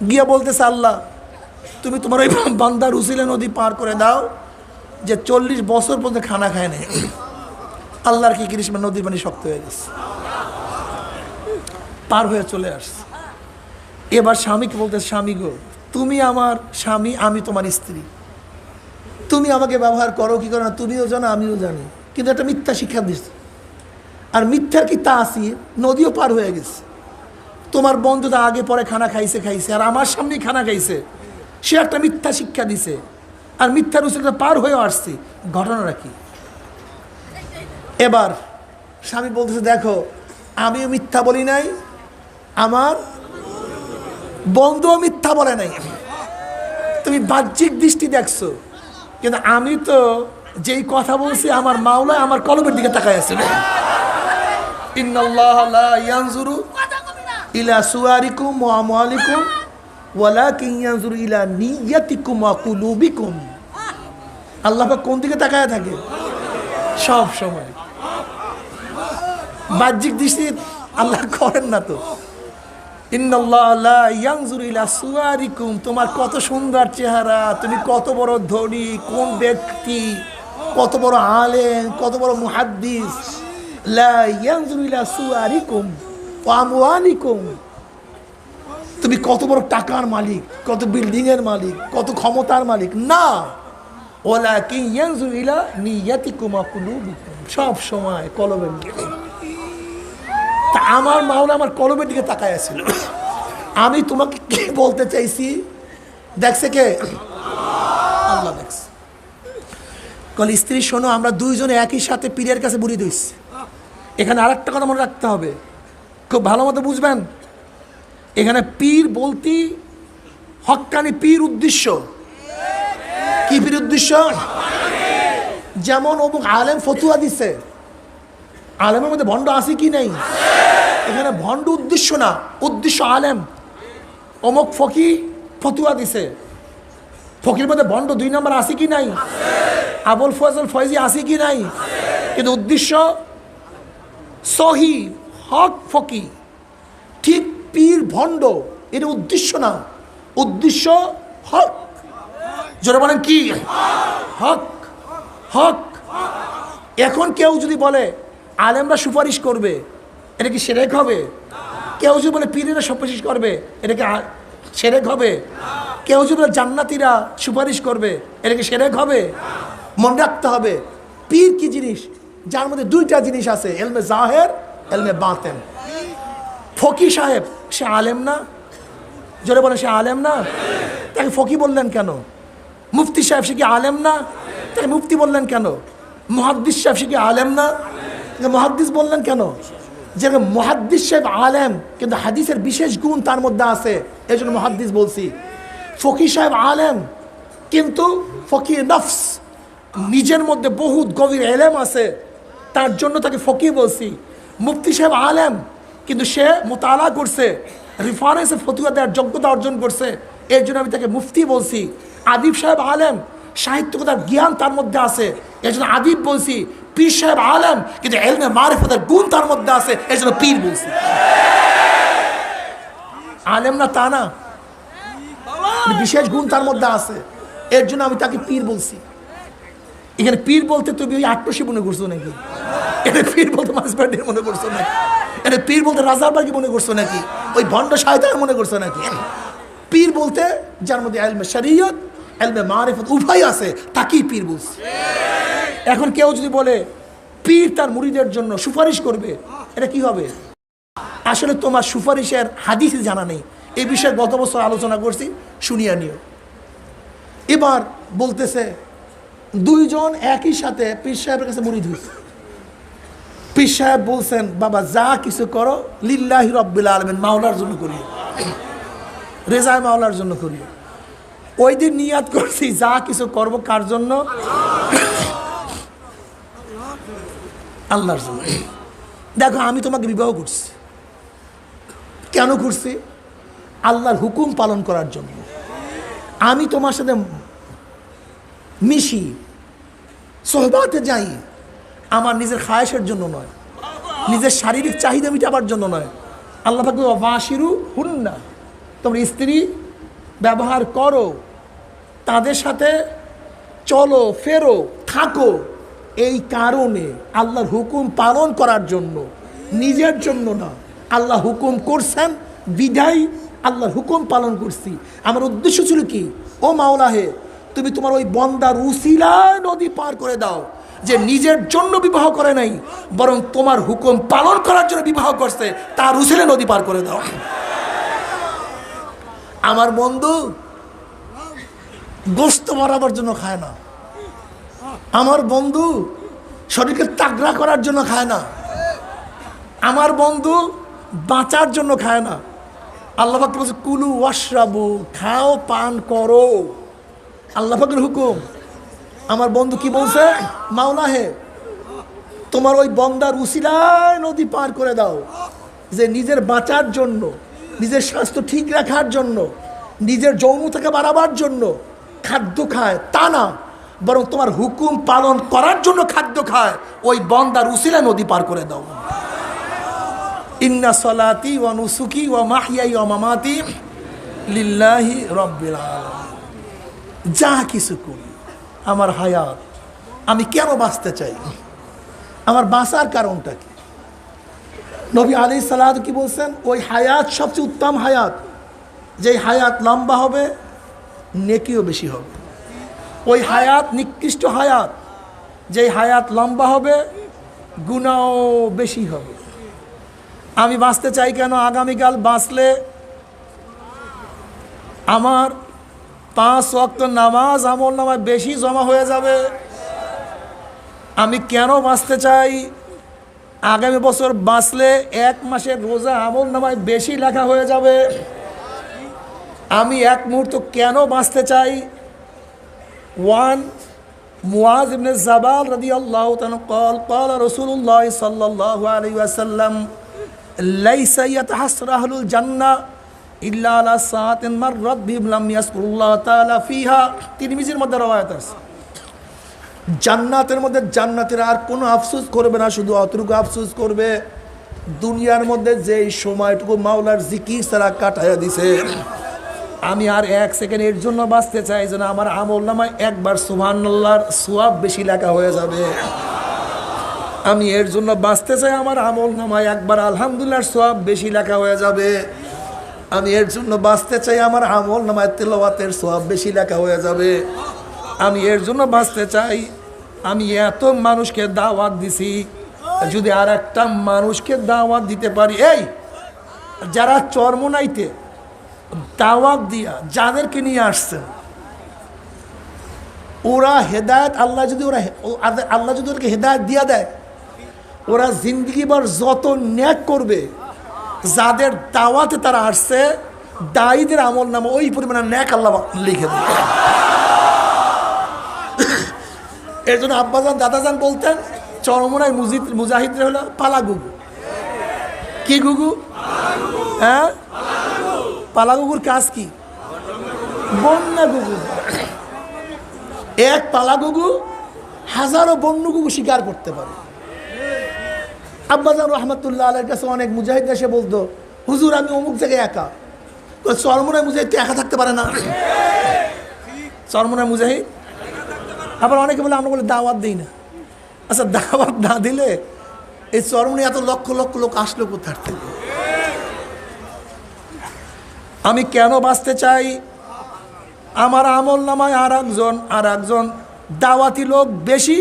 গিয়া বলতেছে আল্লাহ তুমি তোমার ওই বান্দার উসিলে নদী পার করে দাও, যে 40 বছর পর্যন্ত খানা খায় নাই। আল্লাহর কি কৃষ্ণ, নদীর পানি শক্ত হয়ে গেছে, পার হয়ে চলে আসছে। এবার স্বামীকে বলতে, স্বামী গো তুমি আমার স্বামী, আমি তোমার স্ত্রী, তুমি আমাকে ব্যবহার করো কি করো না তুমিও জানো আমিও জানি, কিন্তু একটা মিথ্যা শিক্ষা দিচ্ছে। আর মিথ্যার কি তা আসি, নদীও পার হয়ে গেছে। তোমার বন্ধু তো আগে পরে খানা খাইছে, আর আমার সামনেই খানা খাইছে, সে একটা মিথ্যা শিক্ষা দিছে, আর মিথ্যার উচিত পার হয়েও আসছি, ঘটনাটা কি? এবার স্বামী বলতেছে দেখো আমিও মিথ্যা বলি নাই, আমার বন্ধুও মিথ্যা বলে নাই, তুমি বাহ্যিক দৃষ্টি দেখছো, কিন্তু আমি তো যেই কথা বলছি আমার মাওলা আমার কলমের দিকে তাকায় আছে। ইন্নাল্লাহ লা ইয়ানজুরু ইলা সুয়ারিকুম ওয়া আমওয়ালিকুম ওয়ালাকিন ইয়ানজুরু ইলা নিয়াতিকুম ওয়া কুলুবিকুম। আল্লাহ পাক কোন দিকে তাকায় থাকে? সব সময়। বাহ্যিক দৃষ্টি আল্লাহ করেন না তো। ইন্নাল্লাহ লা ইয়ানজুরু ইলা সুয়ারিকুম, তোমার কত সুন্দর চেহারা, তুমি কত বড় ধনী, কোন ব্যক্তি, কত বড় আলেম, কত বড় মুহাদ্দিস। লা ইয়ানজুরু ইলা সুয়ারিকুম ওয়া আমওয়ালিকুম, তুমি কত বড় টাকার মালিক, কত বিল্ডিং এর মালিক, কত ক্ষমতার মালিক না। ওয়ালাকিন ইয়ানজুরু ইলা নিয়াতিকুম ওয়া কুলুবিকুম, সব সময় কলবের দিকে। তা আমার মাওলা আমার কলবের দিকে তাকায় আছিল। আমি তোমাকে কি বলতে চাইছি দেখছে কে? আল্লাহ দেখছে। কল স্ত্রী শোনো, আমরা দুইজনে একই সাথে পীরের কাছে বুড়ি দিচ্ছি। এখানে আরেকটা কথা মনে রাখতে হবে, খুব ভালো মতো বুঝবেন। এখানে পীর বলতে হক্কানি পীর উদ্দেশ্য কি? পীর উদ্দেশ্য যেমন অমুক আলেম ফতুয়া দিছে, আলেমের মধ্যে ভণ্ড আছে কি নাই? এখানে ভণ্ড উদ্দেশ্য না, উদ্দেশ্য আলেম। অমুক ফকি ফতুয়া দিছে, ফকির মধ্যে ভণ্ড 2 নম্বর আছে কি নাই? আবুল ফজল ফয়জি আছে কি নাই? কিন্তু উদ্দেশ্য সহি হক ফকি। ঠিক পীর ভণ্ড, এটা উদ্দেশ্য না, উদ্দেশ্য হক। জোরে বলেন কি? হক, হক। এখন কেউ যদি বলে আলেমরা সুপারিশ করবে, এটা কি শিরক হবে? কেউ যদি বলে পীরেরা সুপারিশ করবে, এটা কি শিরক হবে? কেউ যদি বলে জান্নাতীরা সুপারিশ করবে, এটা কি শিরক হবে? মনে রাখতে হবে পীর কি জিনিস, যার মধ্যে দুইটা জিনিস আছে, এলমে জাহের, এলমে বাতেন। ফকি সাহেব সে আলেম না? জোরে বলে সে আলেম না? তাকে ফকি বললেন কেন? মুফতি সাহেব সে কি আলেম না? তাকে মুফতি বললেন কেন? মুহাদ্দিস সাহেব সে কি আলেম না? তাকে মুহাদ্দিস বললেন কেন? যেরকম মুহাদ্দিস সাহেব আলেম, কিন্তু হাদিসের বিশেষ গুণ তার মধ্যে আছে, এই জন্য মুহাদ্দিস বলছি। ফকি সাহেব আলেম, কিন্তু ফকি নফস, নিজের মধ্যে বহুত গভীর এলেম আছে, তার জন্য তাকে ফকি বলছি। মুফতি সাহেব আলেম, কিন্তু সে মোতালা করছে, রেফারেন্সে ফতুয়া দেওয়ার যোগ্যতা অর্জন করছে, এর জন্য আমি তাকে মুফতি বলছি। আদিব সাহেব আলেম, সাহিত্যকতার জ্ঞান তার মধ্যে আছে, এর জন্য আদিব বলছি। পীর সাহেব আলেম, কিন্তু এলমে মারিফতের গুণ তার মধ্যে আছে, এর জন্য পীর বলছি। আলেম না তা না, বিশেষ গুণ তার মধ্যে আছে, এর জন্য আমি তাকে পীর বলছি। এখানে পীর বলতে তুমি ওই আট্রসি মনে করছো নাকি? এটা পীর বলতে মাসবাড়ির মনে করছো নাকি? এটা পীর বলতে রাজারবাগি মনে করছো নাকি? ওই ভণ্ড সাহিত্য মনে করছো নাকি? পীর বলতে যার মধ্যে এলমে শরীয়ত, এলমে মারিফত উভয় আছে, তাকেই পীর বলছি। এখন কেউ যদি বলে পীর তার মুরিদের জন্য সুপারিশ করবে, এটা কি হবে? আসলে তোমার সুপারিশের হাদিসে জানা নেই, এই বিষয়ে গত বছর আলোচনা করছি, শুনিয়া নিও। এবার বলতেছে দুইজন একই সাথে পীর সাহেবের কাছে মুরিদ হয়েছে। পীর সাহেব বলছেন, বাবা যা কিছু করো লিল্লাহি রাব্বিল আলামিন, মাওলার জন্য করিও, রেজায় মাওলার জন্য করিও। ওই দিন নিয়াত করছি যা কিছু করব কার জন্য? আল্লাহর জন্য। দেখো আমি তোমাকে বিবাহ করছি, কেন করছি? আল্লাহর হুকুম পালন করার জন্য। আমি তোমার সাথে মিশি, সোহবাতে যাই, আমার নিজের খায়েশের জন্য নয়, নিজের শারীরিক চাহিদা মিটাবার জন্য নয়। আল্লাহ পাক ওয়াশিরু হুন্না, তোমরা স্ত্রী ব্যবহার করো, তাদের সাথে চলো ফেরো থাকো, এই কারণে আল্লাহর হুকুম পালন করার জন্য, নিজের জন্য না। আল্লাহ হুকুম করছেন বিধায় আল্লাহর হুকুম পালন করছি। আমার উদ্দেশ্য ছিল কি, ও মাওলা হে, তুমি তোমার ওই বন্দার উসিলায় নদী পার করে দাও, যে নিজের জন্য বিবাহ করে নাই, বরং তোমার হুকুম পালন করার জন্য বিবাহ করছে, তার উসিলায় নদী পার করে দাও। আমার বন্ধু গোস্ত বাড়াবার জন্য খায় না, আমার বন্ধু শরীরকে তাগড়া করার জন্য খায় না, আমার বন্ধু বাঁচার জন্য খায় না। আল্লাহ পাক বলছে কুলু ওয়াশরাবু, খাও পান করো, আল্লাহ পাকের হুকুম। আমার বন্ধু কি বলছে? মাওলা হে, তোমার ওই বন্দার উসিলায় নদী পার করে দাও, যে নিজের বাঁচার জন্য, নিজের স্বাস্থ্য ঠিক রাখার জন্য, নিজের যৌনতাকে বাড়াবার জন্য খাদ্য খায় তা না, বরং তোমার হুকুম পালন করার জন্য খাদ্য খায়, ওই বন্দার উসিলায় নদী পার করে দাও। ইন্না সলাতি ওয়া নুসুকি ওয়া মাহইয়াই ওয়া মামাতি লিল্লাহি রাব্বিল আলামিন। যা কিছু করি, আমার হায়াত, আমি কেন বাঁচতে চাই, আমার বাঁচার কারণটা কি? নবী আলাইহিস সালাতু কি বলছেন? ওই হায়াত সবচেয়ে উত্তম হায়াত, যেই হায়াত লম্বা হবে নেকিও বেশি হবে। ওই হায়াত নিকৃষ্ট হায়াত, যেই হায়াত লম্বা হবে গুনাহও বেশি হবে। আমি বাঁচতে চাই কেন? আগামীকাল বাঁচলে আমার 5 ওয়াক্ত নামাজ আমল নামায় বেশি জমা হয়ে যাবে। আমি কেন বাঁচতে চাই? আগামী বছর বাঁচলে 1 মাসের রোজা আমল নামায় বেশি লেখা হয়ে যাবে। আমি এক মুহূর্ত কেন বাঁচতে চাই? ওয়ান মুআজ ইবনে জাবাল রাদিয়াল্লাহু তাআলা قال قال رسول الله صلى الله عليه وسلم ليس يتحسر أهل الجنة إلا على ساعة مرت بهم لم يذكروا الله تعالى فيها। তিরমিজির মধ্যে রওয়ায়াত আছে, জান্নাতের মধ্যে জান্নাতীরা আর কোনো আফসোস করবে না, শুধু অতটুকু আফসোস করবে দুনিয়ার মধ্যে যেই সময়টুকু মাওলার জিকির ছাড়া কাটাইয়া দিছে। আমি আর 1 সেকেন্ড এর জন্য বাঁচতে চাই যেন আমার আমল নামায় একবার সুবহানাল্লাহর সওয়াব বেশি লেখা হয়ে যাবে। আমি এর জন্য বাঁচতে চাই আমার আমল নামায় একবার আলহামদুলিল্লাহর সওয়াব বেশি লেখা হয়ে যাবে। আমি এর জন্য বাঁচতে চাই আমার আমল নামায় তেলাওয়াতের সওয়াব বেশি লেখা হয়ে যাবে। আমি এর জন্য বাঁচতে চাই আমি এত মানুষকে দাওয়াত দিছি, যদি আর একটা মানুষকে দাওয়াত দিতে পারি, এই যারা চরমোনাইতে দাওয়াত দিয়া যাদেরকে নিয়ে আসছেন ওরা হেদায়েত আল্লাহ যদি আল্লাহ যদি ওদেরকে হেদায়েত দিয়া দেয়, ওরা জিন্দগিভর যত ন্যাক করবে, যাদের দাওয়াতে তারা আসছে দায়ীদের আমল নামে ওই পরিমাণে ন্যাক আল্লাহ লিখে দেবে। এর জন্য আব্বাজান দাদাজান বলতেন চরমোনাই মুজাহিদরা হলো পালা গুগু। কি গুগু? হ্যাঁ, পালা গুগুর কাজ কি? বন্যা গুগু। এক পালা গুগু হাজারো বন্য গুগু শিকার করতে পারে। আব্বাজান রহমতুল্লাহ আলাইহির কাছে অনেক মুজাহিদ এসে বলতো, হুজুর আমি অমুক জায়গায় একা। চরমোনাই মুজাহিদ তো একা থাকতে পারে না। চরমোনাই মুজাহিদ। আবার অনেকে বলে আমরা বলে দাওয়াত দিই না। আচ্ছা, দাওয়াত না দিলে এই চরমোনাই এত লক্ষ লক্ষ লোক আসলো কোথার থেকে? আমি কেন বাঁচতে চাই? আমার আমল নামায় আর একজন দাওয়াতি লোক বেশি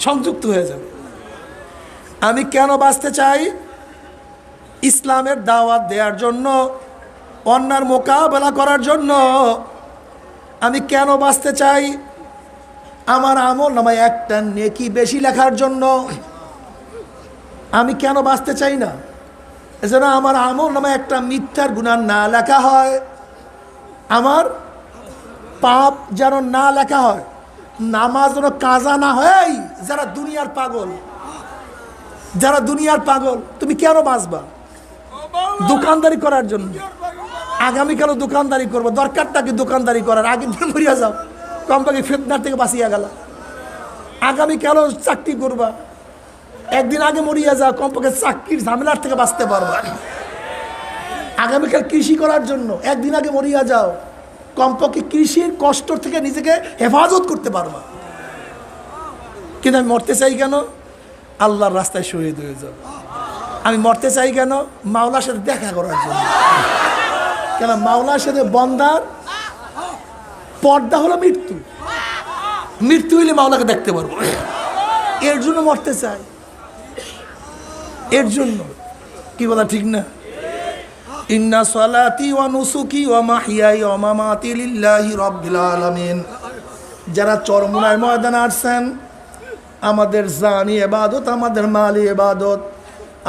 সংযুক্ত হয়ে যাবে। আমি কেন বাঁচতে চাই? ইসলামের দাওয়াত দেওয়ার জন্য, অন্যার মোকাবেলা করার জন্য। আমি কেন বাঁচতে চাই? আমার আমল নামায় একটা নেকি বেশি লেখার জন্য। আমি কেন বাঁচতে চাই না? এজন্য আমার আমল নামায় একটা মিথ্যার গুনাহ না লেখা হয়, আমার পাপ যেন না লেখা হয়, নামাজ যেন কাজা না হয়। যারা দুনিয়ার পাগল, যারা দুনিয়ার পাগল, তুমি কেন বাঁচবা? দোকানদারি করার জন্য। আগামীকালও দোকানদারি করবো, দরকারটা কি দোকানদারি করার? আগের দিন মরিয়া যাও, কমপক্ষে ফিতনার থেকে বাঁচিয়া গেল। আগামীকালও চাকরি করবা, একদিন আগে মরিয়া যাও, কমপক্ষে চাকরির ঝামেলার থেকে বাঁচতে পারবা। আগামীকাল কৃষি করার জন্য একদিন আগে মরিয়া যাও, কমপক্ষে কৃষির কষ্ট থেকে নিজেকে হেফাজত করতে পারবা। কিন্তু আমি মরতে চাই কেন? আল্লাহর রাস্তায় শহীদ হয়ে যাব। আমি মরতে চাই কেন? মাওলার সাথে দেখা করার জন্য। কেন? মাওলার সাথে বন্দার পর্দা হলো মৃত্যু। মৃত্যু হইলে মাওলাকে দেখতে পারবো, এর জন্য মরতে চাই। এর জন্য কি বলা ঠিক না? ইন্না সালাতি ওয়া নুসুকি ওয়া মাহইয়াই ওয়া মামাতি লিল্লাহি রাব্বিল আলামিন। যারা চরমোনাই ময়দানে আসছেন, আমাদের জানি ইবাদত, আমাদের মালি ইবাদত,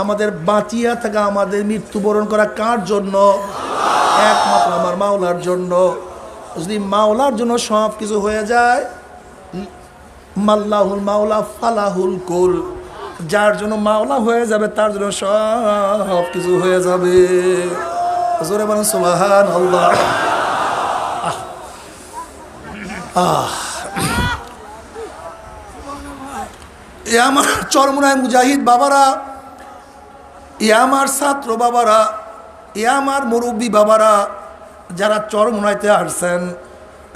আমাদের বাঁচিয়া থাকা, আমাদের মৃত্যুবরণ করা কার জন্য? একমাত্র আমার মাওলার জন্য। যদি মাওলার জন্য সব কিছু হয়ে যায়, মাল্লাহুল মাওলা ফালাহুল কুল। যার জন্য মাওলা হয়ে যাবে তার জন্য সব কিছু হয়ে যাবে। জোরে বলেন সুবহানাল্লাহ। এ আমার চরমোনাই মুজাহিদ বাবারা, এ আমার ছাত্র বাবারা, এ আমার মুরব্বী বাবারা, যারা চরমোনাইতে আসছেন,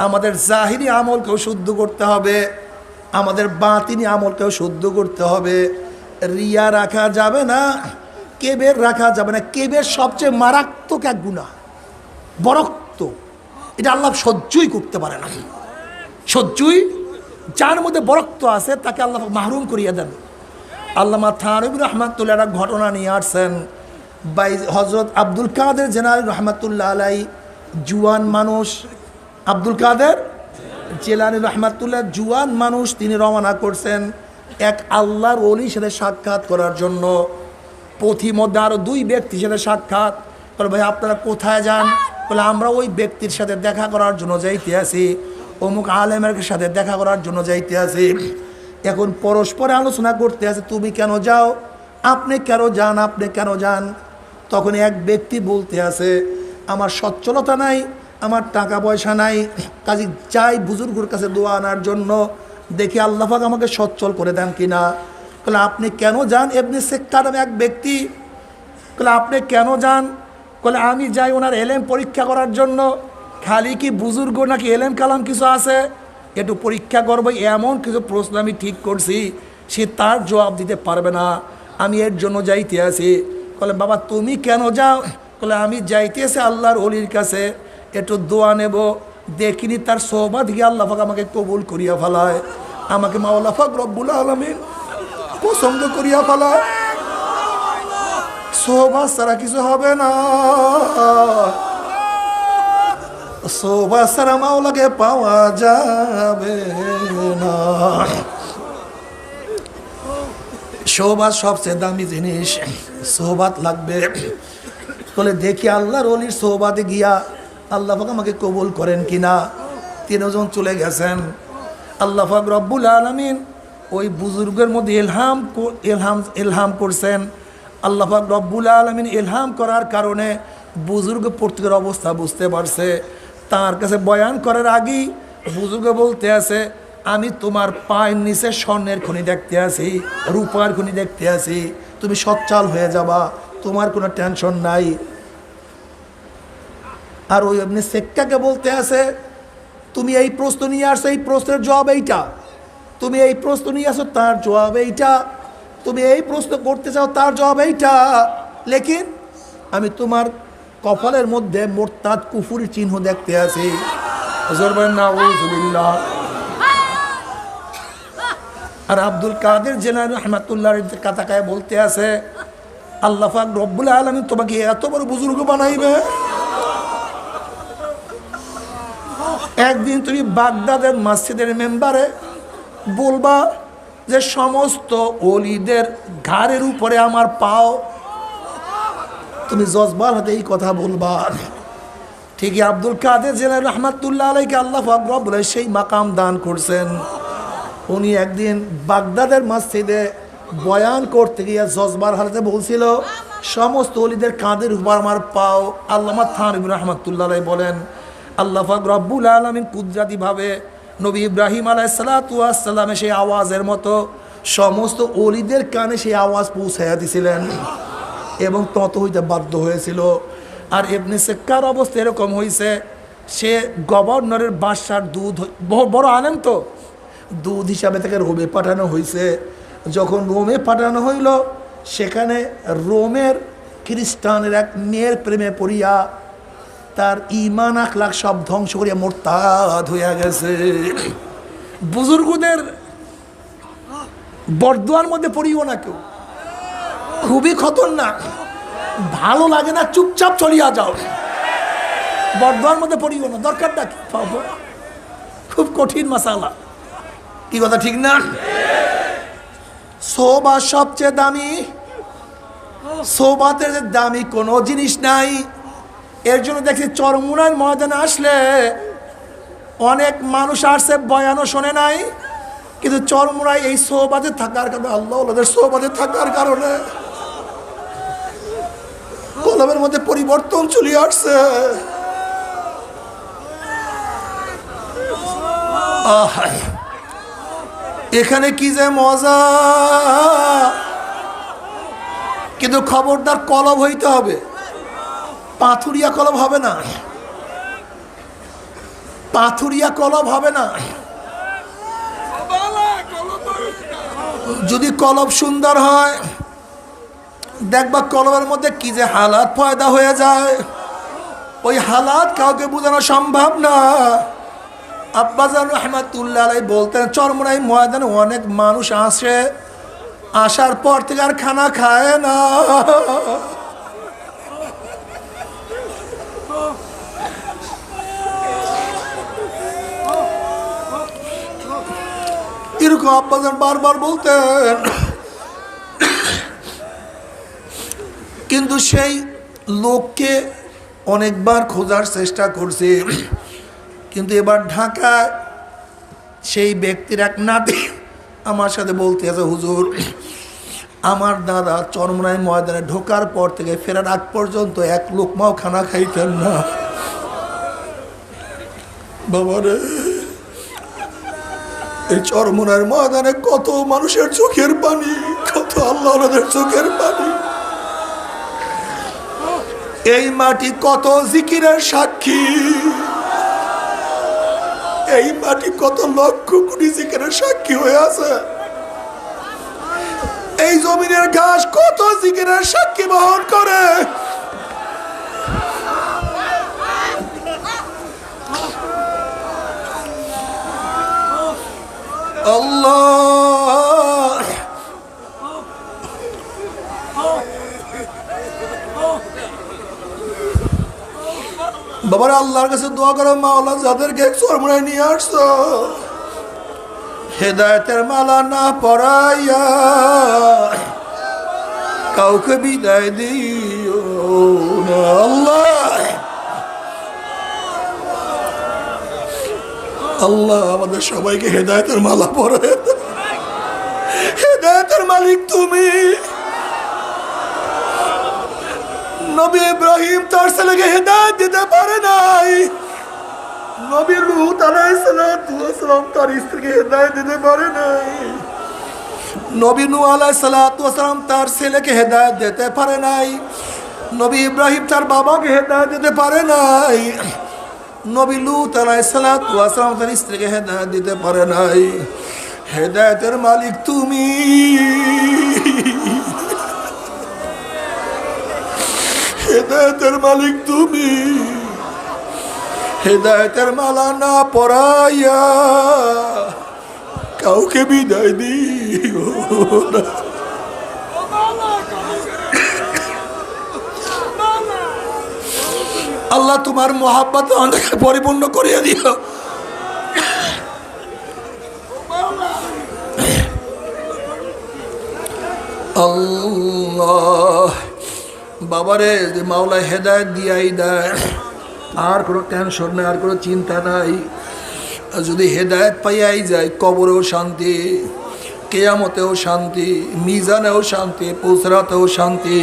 আমাদের জাহিরি আমলকেও শুদ্ধ করতে হবে, আমাদের বাতিনি আমলকেও শুদ্ধ করতে হবে। রিয়া রাখা যাবে না, কেবের রাখা যাবে না। কেবের সবচেয়ে মারাত্মক এক গুনাহ, বরক্ত। এটা আল্লাহ সহ্যই করতে পারে না। সহ্যই, যার মধ্যে বরক্ত আছে তাকে আল্লাহ মাহরুম করিয়ে দেন। আল্লামা থানবী রহমাতুল্লাহ একটা ঘটনা নিয়ে আসছেন। হজরত আব্দুল কাদের জেলানী রহমাতুল্লাহ আলাই, জুয়ান মানুষ, আব্দুল কাদের জেলানী রহমাতুল্লাহ জুয়ান মানুষ, তিনি রওনা করছেন এক আল্লাহর ওলির সাথে সাক্ষাৎ করার জন্য। পথির মধ্যে আরও 2 ব্যক্তির সাথে সাক্ষাৎ করে। ভাই আপনারা কোথায় যান? বলে আমরা ওই ব্যক্তির সাথে দেখা করার জন্য যাইতে আছি, অমুক আলেমের সাথে দেখা করার জন্য যাইতে আছি। এখন পরস্পরে আলোচনা করতে আছে, তুমি কেন যাও, আপনি কেন যান, আপনি কেন যান। তখন এক ব্যক্তি বলতে আছে, আমার সচ্ছলতা নাই, আমার টাকা পয়সা নাই, কাজে যাই বুজুর্গর কাছে দোয়া আনার জন্য, দেখি আল্লাহ পাক আমাকে সচ্ছল করে দেন কিনা। বলে আপনি কেন যান? ইবনে সেক্কার নামে এক ব্যক্তি। বলে আপনি কেন যান? বলে আমি যাই ওনার এলেম পরীক্ষা করার জন্য। খালি কি বুজুর্গ নাকি এলেম কালাম কিছু আছে, একটু পরীক্ষা করবো, এমন কিছু প্রশ্ন আমি ঠিক করছি সে তার জবাব দিতে পারবে না, আমি এর জন্য যাইতে আছি। বলে বাবা তুমি কেন যাও? বলে আমি যাইতে আছি আল্লাহর অলির কাছে, একটু দোয়া নেব, দেখিনি তার সোহবত গিয়ে আল্লাহ পাক আমাকে কবুল করিয়া ফেলায়, আমাকে মাওলা পাক রব্বুল আলামিন পছন্দ করিয়া ফেলায়। সোহবত ছাড়া কিছু হবে না, সোহবত ছাড়া মাওলাকে পাওয়া যাবে না। সোহবত সবচেয়ে দামি জিনিস, সোহবত লাগবে। বলে দেখি আল্লাহর ওলির সোহবতে গিয়া আল্লাহ পাক আমাকে কবুল করেন কিনা। তিনজন চলে গেছেন। আল্লাহ পাক রব্বুল আলামিন ওই বুজুর্গের মধ্যে ইলহাম করছেন। আল্লাহ পাক রব্বুল আলামিন ইলহাম করার কারণে বুজুর্গ প্রত্যেকের অবস্থা বুঝতে পারছে। তার কাছে বয়ান করার আগেই বুজুর্গ বলতে আছে, আমি তোমার পায়ের নিচে স্বর্ণের খনি দেখতে আছি, রূপার খনি দেখতে আছি, তুমি সচ্ছল হয়ে যাবা, তোমার কোনো টেনশন নাই। আর ওই আপনি সেক্কাকে বলতে আছে, তুমি এই প্রশ্ন নিয়ে আসছো, এই প্রশ্নের জবাব এইটা, তুমি এই প্রশ্ন নিয়ে আসো, তার জবাব এইটা, তুমি এই প্রশ্ন করতে চাও, তার জবাব এইটা, লেকিন আমি তোমার কপালের মধ্যে মোরতাদ কুফুরি চিহ্ন দেখতে আছি। নাউযুবিল্লাহ। আর আব্দুল কাদের জিলানী রাহমাতুল্লাহর কাতাকায় বলতে আছে, আল্লাহ পাক রব্বুল আলামিন তোমাকে এত বড় বুজুর্গ বানাইবে, একদিন তুমি বাগদাদের মসজিদের মেম্বারে বলবা যে সমস্ত ওলিদের ঘাড়ের উপরে আমার পাও, তুমি জজবার হাতে এই কথা বলবা। ঠিকই আব্দুল কাদের জিলানী রাহমাতুল্লাহ আলাইহি আল্লাহ পাক রব্বুল সেই মাকাম দান করছেন। উনি একদিন বাগদাদের মসজিদে বয়ান করতে গিয়ে জজবার হালতে বলছিল সমস্ত ওলিদের কাঁধের উপর আমার পাও। আল্লামা থানভী রাহমাতুল্লাহ আলাইহি বলেন, আল্লাহ পাক রব্বুল আলামিন কুদরতিভাবে নবী ইব্রাহিম আলাইহিস সালাতু ওয়াস সালামের সেই আওয়াজের মতো সমস্ত ওলিদের কানে সেই আওয়াজ পৌঁছাইয়া দিছিলেন এবং তত হইতে বাধ্য হয়েছিল। আর ইবনে সেক্কার অবস্থা এরকম হয়েছে, সে গভর্নরের বাদশার দুধ, বড় আলেম তো, দুধ হিসাবে তাকে রোমে পাঠানো হয়েছে। যখন রোমে পাঠানো হইল, সেখানে রোমের খ্রিস্টানের এক মেয়ের প্রেমে পড়িয়া তার ঈমান আখলাক সব ধ্বংস করিয়া মোরতাদ হইয়া গেছে। বুজুর্গদের বরদোয়ার মধ্যে পড়িও না কেউ, খুবই খতরনাক, ভালো লাগে না, চুপচাপ চলিয়া যাও, বরদোয়ার মধ্যে পড়িও না, দরকারটা কি, খুব কঠিন মাসালা, কি কথা ঠিক না? সোহবত সবচেয়ে দামি, সোহবতের দামি কোনো জিনিস নাই। এর জন্য দেখছি চরমুনার ময়দানে আসলে অনেক মানুষ আসছে, বয়ানও শোনে নাই, কিন্তু চরমুনায় এই সোহবতে থাকার কারণে, আল্লাহ ওদের সোহবতে থাকার কারণে কলমের মধ্যে পরিবর্তন চলে আসছে। এখানে কি যে মজা, কিন্তু খবরদার কলব হইতে হবে, পাথুরিয়া কলব হবে না, পাথুরিয়া কলব হবে না। যদি কলব সুন্দর হয়, দেখবা কলবের মধ্যে কি যে হালাত পয়দা হয়ে যায়, ওই হালাত কাউকে বোঝানো সম্ভব না। আব্বাজান রাহমাতুল্লাহ আলাইহি বলতেন, চরমুনাই ময়দানে অনেক মানুষ আসে, আসার পর থেকে আর খানা খায় না। এরকম আব্বাজান বারবার বলতেন। কিন্তু সেই লোককে অনেকবার খোঁজার চেষ্টা করছি, কিন্তু এবার ঢাকায় সেই ব্যক্তির এক নাতি আমার সাথে বলতে আছে, হুজুর আমার দাদা চরমুনাই ময়দানে ঢোকার পর থেকে ফেরার আগ পর্যন্ত এক লোকমাও খানা খাইতেন না। বাবারে, এই চরমুনার ময়দানে কত মানুষের চোখের পানি, কত আল্লাহর চোখের পানি, এই মাটি কত জিকিরের সাক্ষী, এই মাটি কত লক্ষ কোটি জিকিরের সাক্ষী হয়ে আছে। এই জমিনের ঘাস কত জিকিরের সাক্ষী বহন করে। আল্লাহ বাবারা আল্লাহর কাছে দোয়া করো, মাওলা যাদেরকে চরমুনায় নিয়ে আসছো হেদায়েতের মালা না পরাইয়া কাউকে বিদায় দিও না আল্লাহ। আল্লাহ আমাদের সবাইকে হেদায়েতের মালা পরায় দাও। হেদায়েতের মালিক তুমি। নবী ইব্রাহিম তার ছেলেকে হেদায়েত দিতে পারে নাই, নবী লূত আলাইহিস সালাম তার স্ত্রীকে হেদায়েত দিতে পারে নাই, নবী নূহ আলাইহিস সালাম তার ছেলেকে হেদায়েত দিতে পারে নাই, নবী ইব্রাহিম তার বাবাকে হেদায়েত দিতে পারে নাই, নবী লূত আলাইহিস সালাম তার স্ত্রীকে হেদায়েত দিতে পারে নাই। হেদায়েতের মালিক তুমি। হেদায়েতের মালিক তুমি। হেদায়েতের মালা না পরাইয়া কাউকে বিদায় দিও না। আল্লাহ তোমার মোহাব্বত আমাদেরকে পরিপূর্ণ করিয়া দিও। আল্লাহ বাবারে যে মাওলা হেদায়েত দিয়াই দেয়, আর কোনো টেনশন নাই, আর কোনো চিন্তা নাই। যদি হেদায়েত পাইয়াই যায় কবরেও শান্তি, কিয়ামতেও শান্তি, মিজানেও শান্তি, পুসরাতেও শান্তি।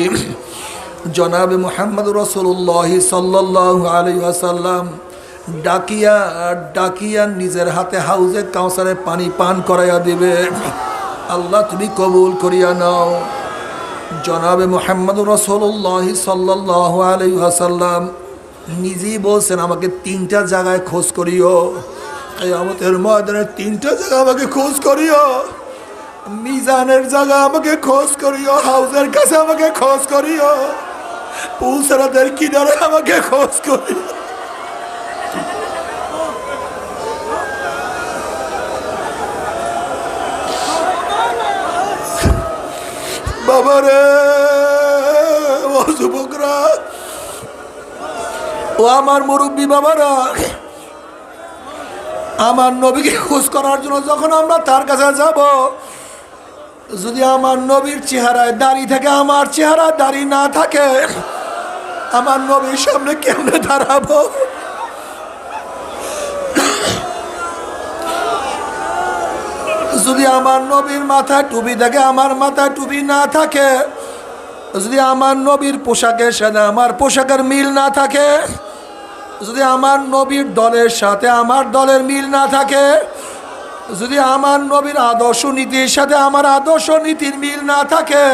জনাবে মুহাম্মদ রাসূলুল্লাহ সাল্লাল্লাহু আলাইহি ওয়াসাল্লাম ডাকিয়া ডাকিয়া নিজের হাতে হাউজে কাউসারে পানি পান করাইয়া দিবে। আল্লাহ তুমি কবুল করিয়া নাও। জনাবে মুহাম্মদ রাসূলুল্লাহ সাল্লাল্লাহু আলাইহি ওয়াসাল্লাম নিজেই বলছেন আমাকে 3টা জায়গায় খোঁজ করিও। কিয়ামতের ময়দানে 3টা জায়গা আমাকে খোঁজ করিও। মিজানের জায়গা আমাকে খোঁজ করিও, হাউজের কাছে আমাকে খোঁজ করিও, পুলসরাতের কিনারে আমাকে খোঁজ করিও। বাবারে ও যুবকরা, ও আমার মুরব্বী বাবারা, আমার নবীকে খোঁজ করার জন্য যখন আমরা তার কাছে যাব, যদি আমার নবীর চেহারায় দাড়ি থাকে, আমার চেহারা দাড়ি না থাকে, আমার নবীর সামনে কেমনে দাঁড়াবো? যদি আমার নবীর মাথায় টুপি থাকে, আমার মাথায় টুপি না থাকে, যদি আমার নবীর পোশাকের সাথে আমার পোশাকের মিল না থাকে, যদি আমার নবীর দলের সাথে আমার দলের মিল না থাকে, যদি আমার নবীর আদর্শ নীতির সাথে আমার আদর্শ নীতির মিল না থাকে,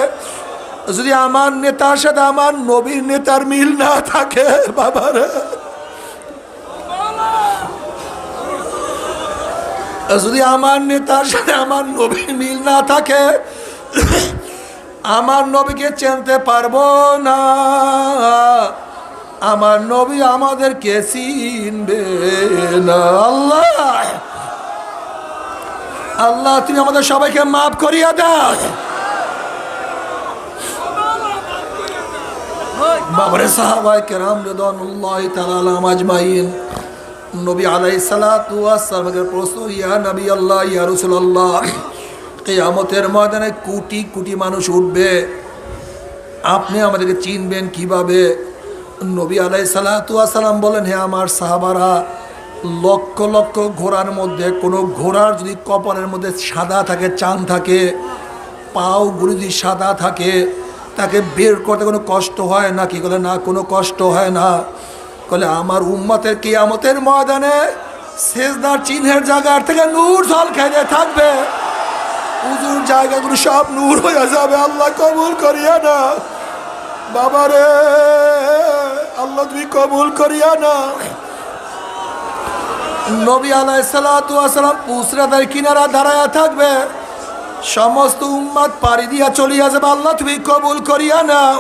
যদি আমার নেতার সাথে আমার নবীর নেতার মিল না থাকে, বাবারে যদি আমার নেতার সাথে আমার নবীর মিল না থাকে, আমার নবীকে চিনতে পারবো না, আমার নবী আমাদেরকে চিনবে না। আল্লাহ আল্লাহ তুমি আমাদের সবাইকে মাফ করিয়া দাও। বাবারে সাহাবায়ে কেরাম রিদওয়ানুল্লাহি তাআলা আলাইহিম আজমাইন নবী আলাইহিস সালাতু ওয়াস সালামের প্রশ্ন, ইয়া নবী আল্লাহ, ইয়া রাসূলুল্লাহ, কিয়ামতের ময়দানে কোটি কোটি মানুষ উঠবে, আপনি আমাদেরকে চিনবেন কিভাবে? নবী আলাইহিস সালাতু ওয়াস সালাম বলেন, হে আমার সাহাবারা, লক্ষ লক্ষ ঘোড়ার মধ্যে কোনো ঘোড়ার যদি কপালের মধ্যে সাদা থাকে, চাঁদ থাকে, পাওগুলো যদি সাদা থাকে, তাকে বের করতে কোনো কষ্ট হয় না কি? বলে না, কোনো কষ্ট হয় না। বলে আমার উম্মতের কিয়ামতের ময়দানে সেজদার চিহ্নের জায়গার থেকে নূর ঝলকাইতে থাকবে, উজুর জায়গাগুলো সব নূর হয়ে যাবে। আল্লাহ কবুল করিয়া না বাবারে, আল্লাহ তুমি কবুল করিয়া না। নবী আলাইহিস সালাতু ওয়াস সালাম পুসরাতের কিনারা দাঁড়ায়া থাকবে, সমস্ত উম্মত পাড়ি দিয়া চলিয়া যাবে, আল্লাহ তুমি কবুল করিয়া নাও।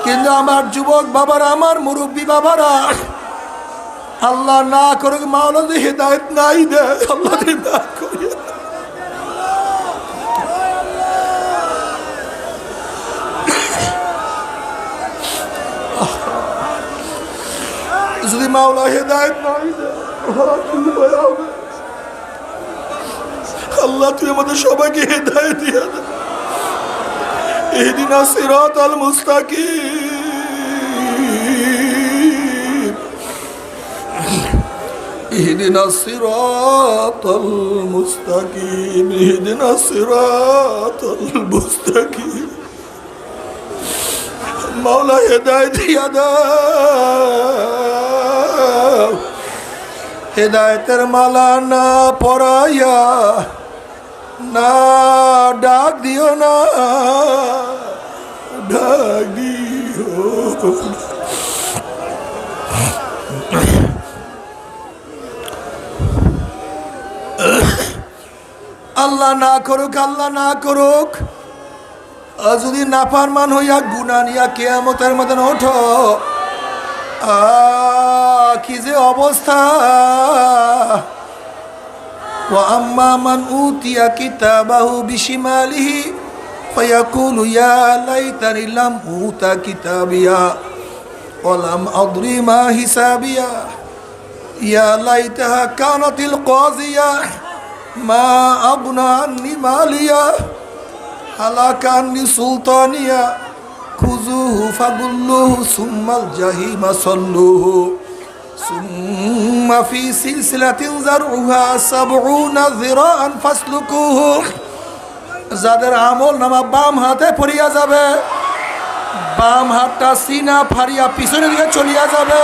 কিন্তু আমার যুবক বাবারা, আমার মুরব্বী বাবারা, আল্লাহ না করুক মাওলা যদি হেদায়েত নাই দে, আল্লাহ তুমি না করিয়া যদি মাওলা হেদায়েত নাই দে, আল্লাহ তুই আমাদের সবাইকে হেদায়েত দিয়া দে। ইহদিনা সিরাতাল মুস্তাকিম, ইহদিনা সিরাতাল মুস্তাকিম, ইহদিনা সিরাতাল মুস্তাকিম। মাওলা হেদায়েত দিয়া দাও, হেদায়েতের মালা না পরাইয়া না ডাক দিও না, ডাক দিও। আল্লাহ না করুক, আল্লাহ না করুক, যদি নাফরমান হইয়া গুনাহ নিয়া কিয়ামতের ময়দানে ওঠো, কি যে অবস্থা। ওয়া আম্মা মান উতিয়া কিতাবাহু বিশিমালিহি ফায়াকুলু ইয়া লাইতানি লাম উতা কিতাবিয়া ওয়া লাম আদরি মা হিসাবিয়া ইয়া লাইতাহা কানাতিল কাযিয়া মা আগনা আন্নি মালিয়া হালাকা আন্নি সুলতানিয়া খুযুহু ফাগুল্লুহু সুম্মাল জাহিমা সাল্লুহু সুম্মা ফি সিলসিলাতিন যারউহা সাবউনা যিরাআন ফাসলুকুহু। যাদের আমল নামা বাম হাতে পড়িয়া যাবে, বাম হাতটা সিনা ফাড়িয়া পিছনের দিকে চলিয়া যাবে।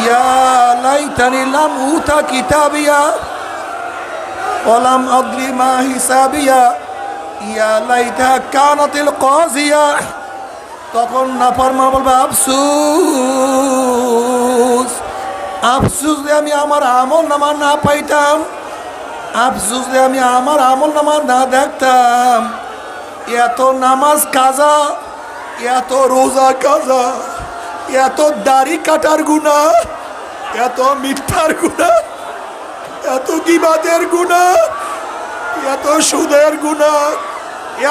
ইয়া লাইতানি লাম উতা কিতাবিয়া ওয়া লাম আদরি মা হিসাবিয়া ইয়া লাইতা কানাতিল কাযিয়া। তখন নাফরমান বলবে আফসোস, আফসোস যে আমি আমার আমল নামা না পাইতাম, আফসোস যে আমি আমার আমল নামা না দেখতাম। এত নামাজ কাজা, এত রোজা কাজা, এত দাড়ি কাটার গুনাহ, এত মিথ্যার গুনাহ, এত গীবাতের গুনাহ, এত সুদের গুনাহ,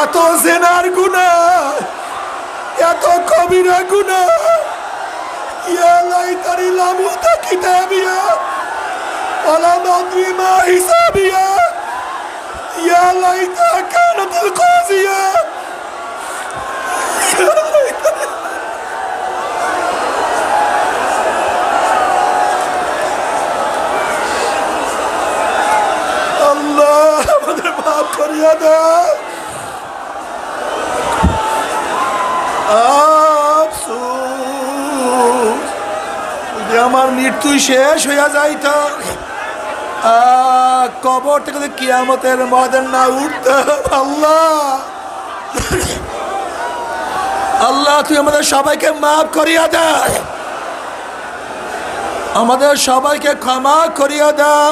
এত জেনার গুনাহ, এত কবিরা গুনাহ। ইয়া লাইতানি লাম উতা কিতাবিয়া ওয়া লাম আদরি মা হিসাবিয়া ইয়া লাইতা কানাতিল কাযিয়া। আল্লাহ আমাদের মাফ করিয়া দাও। আফসোস যদি আমার মৃত্যু শেষ হইয়া যাইত, কবর থেকে কিয়ামতের ময়দান না উঠতাম। আল্লাহ, আল্লাহ তুই আমাদের সবাইকে মাফ করিয়া দাও, আমাদের সবাইকে ক্ষমা করিয়া দাও।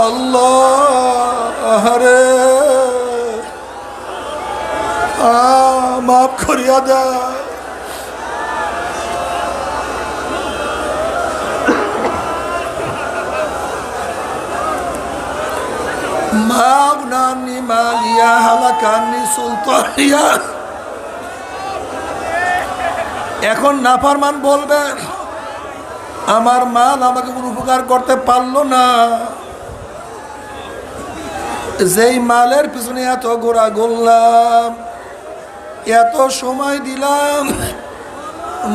আল্লাহ রে মাফ করিয়া দাও। মাগনানি মালিয়া হালাকানি সুলতানিয়া। এখন নাফরমান বলবে আমার মাল আমাকে কোনো উপকার করতে পারলো না, যেই মালের পিছনে এত ঘোরা ঘুরলাম, এত সময় দিলাম,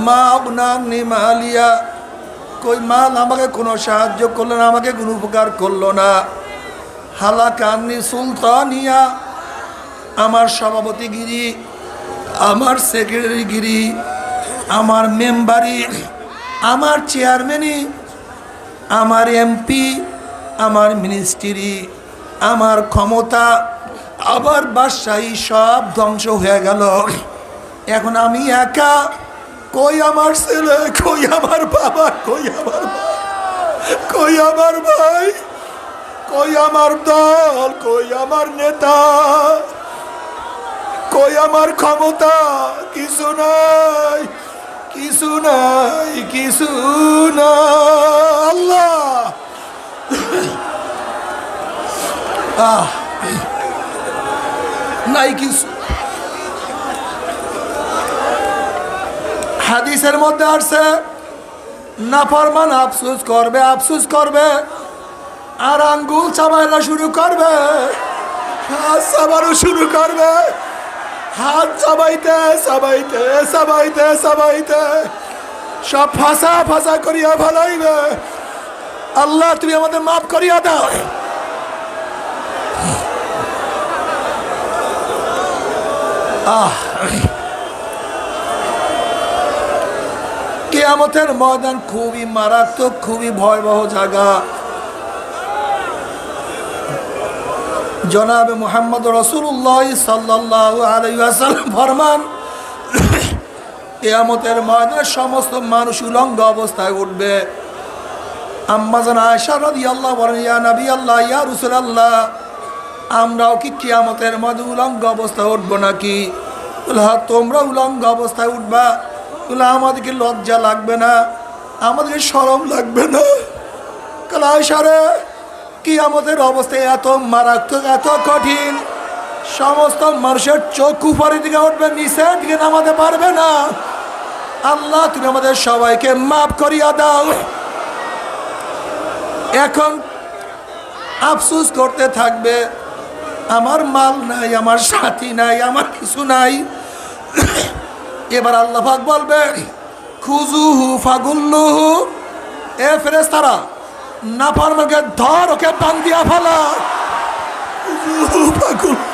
মাগনানি মালিয়া, কই মাল আমাকে কোনো সাহায্য করলো না, আমাকে কোনো উপকার করলো না। হালাকানি সুলতানিয়া, আমার সভাপতিগিরি, আমার সেক্রেটারিগিরি, আমার মেম্বারি, আমার চেয়ারম্যানই, আমার এমপি, আমার মিনিস্ট্রি, আমার ক্ষমতা, আবার বাদশাহী সব ধ্বংস হয়ে গেল। এখন আমি একা, কই আমার ছেলে, কই আমার বাবা, কই আমার মা, কই আমার ভাই, কই আমার দল, কই আমার নেতা, কই আমার ক্ষমতা? কিছু নাই, কিছু নাই, কিছু না। আল্লাহ নাই কিছু। হাদিসের মধ্যে আসছে নাফরমান আফসোস করবে, আফসোস করবে, আর আঙ্গুল চাবাইলা শুরু করবে, হাত চাবানো শুরু করবে, হাত চাবাইতে চাবাইতে চাবাইতে চাবাইতে সব ফাঁসা ফাঁসা করিয়া ভালাইবে। আল্লাহ তুমি আমাদের মাফ করিয়া দাও। কিয়ামতের ময়দান খুবই মারাত্মক, খুবই ভয়াবহ জায়গা। জনাবে মুহাম্মদ রাসূলুল্লাহ সাল্লাল্লাহু আলাইহি ওয়াসাল্লাম ফরমান, কিয়ামতের ময়দানে সমস্ত মানুষ উলঙ্গ অবস্থায় উঠবে। আম্মা জান আয়েশা রাদিয়াল্লাহু বলেন, ইয়া নবী আল্লাহ, ইয়া রাসূলুল্লাহ, আমরাও কি কিয়ামতের ময়দানে উলঙ্গ অবস্থায় উঠবো নাকি? বলে, তোমরা উলঙ্গ অবস্থায় উঠবা? বলে, আমাদেরকে লজ্জা লাগবে না, আমাদেরকে শরম লাগবে না? কাল আয়েশা রে, কিয়ামতের অবস্থায় এত মারাত্মক, এত কঠিন, সমস্ত মানুষের চোখ উপরের দিকে উঠবে, নিচের দিকে নামাতে পারবে না। আল্লাহ তুমি আমাদের সবাইকে মাফ করিয়া দাও। এখন আফসোস করতে থাকবে, আমার মাল নাই, আমার সাথী নাই, আমার কিছু নাই। এবার আল্লাহ পাক বলবে, খুজুহু ফাগুল্লুহু, এ ফেরেশতারা, নাফরমানকে ধর, ওকে বান্ধিয়া ফেলা। খুজুহু ফাগুল্লুহু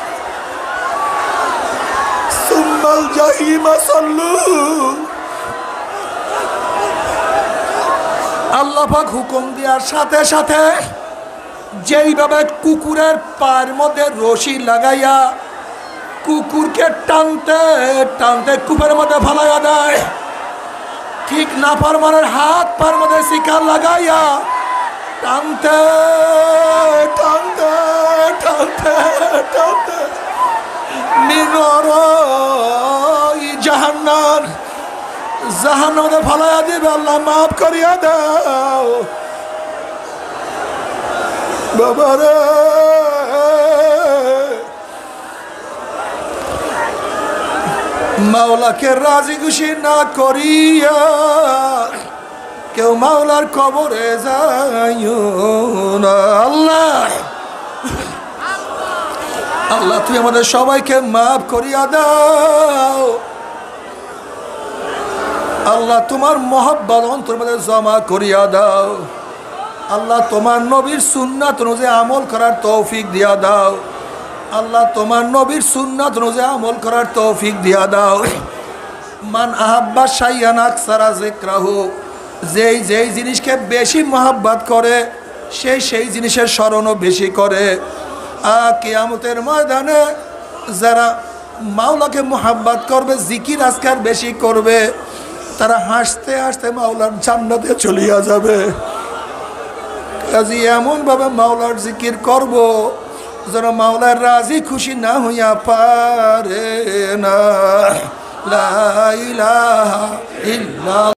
সুম্মাল জাহিমা সাল্লুহু। আল্লাহ পাক হুকুম দেওয়ার সাথে সাথে যেইভাবে কুকুরের পায়ের মধ্যে রশি লাগাইয়া কুকুরকে টানতে টানতে কূপের মধ্যে ফালাইয়া দেয়, ঠিক নাফরমানের হাত পায়ের মধ্যে শিকার লাগাইয়া টানতে টানতে টানতে টানতে জাহান্নাম জাহান্নামে ফালাইয়া দিবে। আল্লাহ মাফ করিয়া দাও বাবারে। মাওলাকে রাজি খুশি না করিয়া কেউ মাওলার কবরে যাইও না। আল্লাহ আল্লাহ তুমি আমাদের সবাইকে মাফ করিয়া দাও। আল্লাহ তোমার মহব্বত অন্তর মধ্যে জমা করিয়া দাও। আল্লাহ তোমার নবীর সুন্নাত অনুযায়ী আমল করার তৌফিক দিয়া দাও। আল্লাহ তোমার নবীর সুন্নাত অনুযায়ী আমল করার তৌফিক দিয়া দাও। মান আহাব্বা শাইয়ান আকসারা যিকরাহু, যেই যেই জিনিসকে বেশি মহব্বত করে সেই সেই জিনিসের স্মরণও বেশি করে। কিয়ামতের ময়দানে যারা মাওলাকে মহব্বত করবে, জিকির আজকার বেশি করবে, তারা হাসতে হাসতে মাওলার জান্নাতে চলিয়া যাবে। কাজী এমনভাবে মাওলার জিকির করব যেন মাওলার রাজি খুশি না হইয়া পারে না। লা ইলাহা ইল্লাল্লাহ।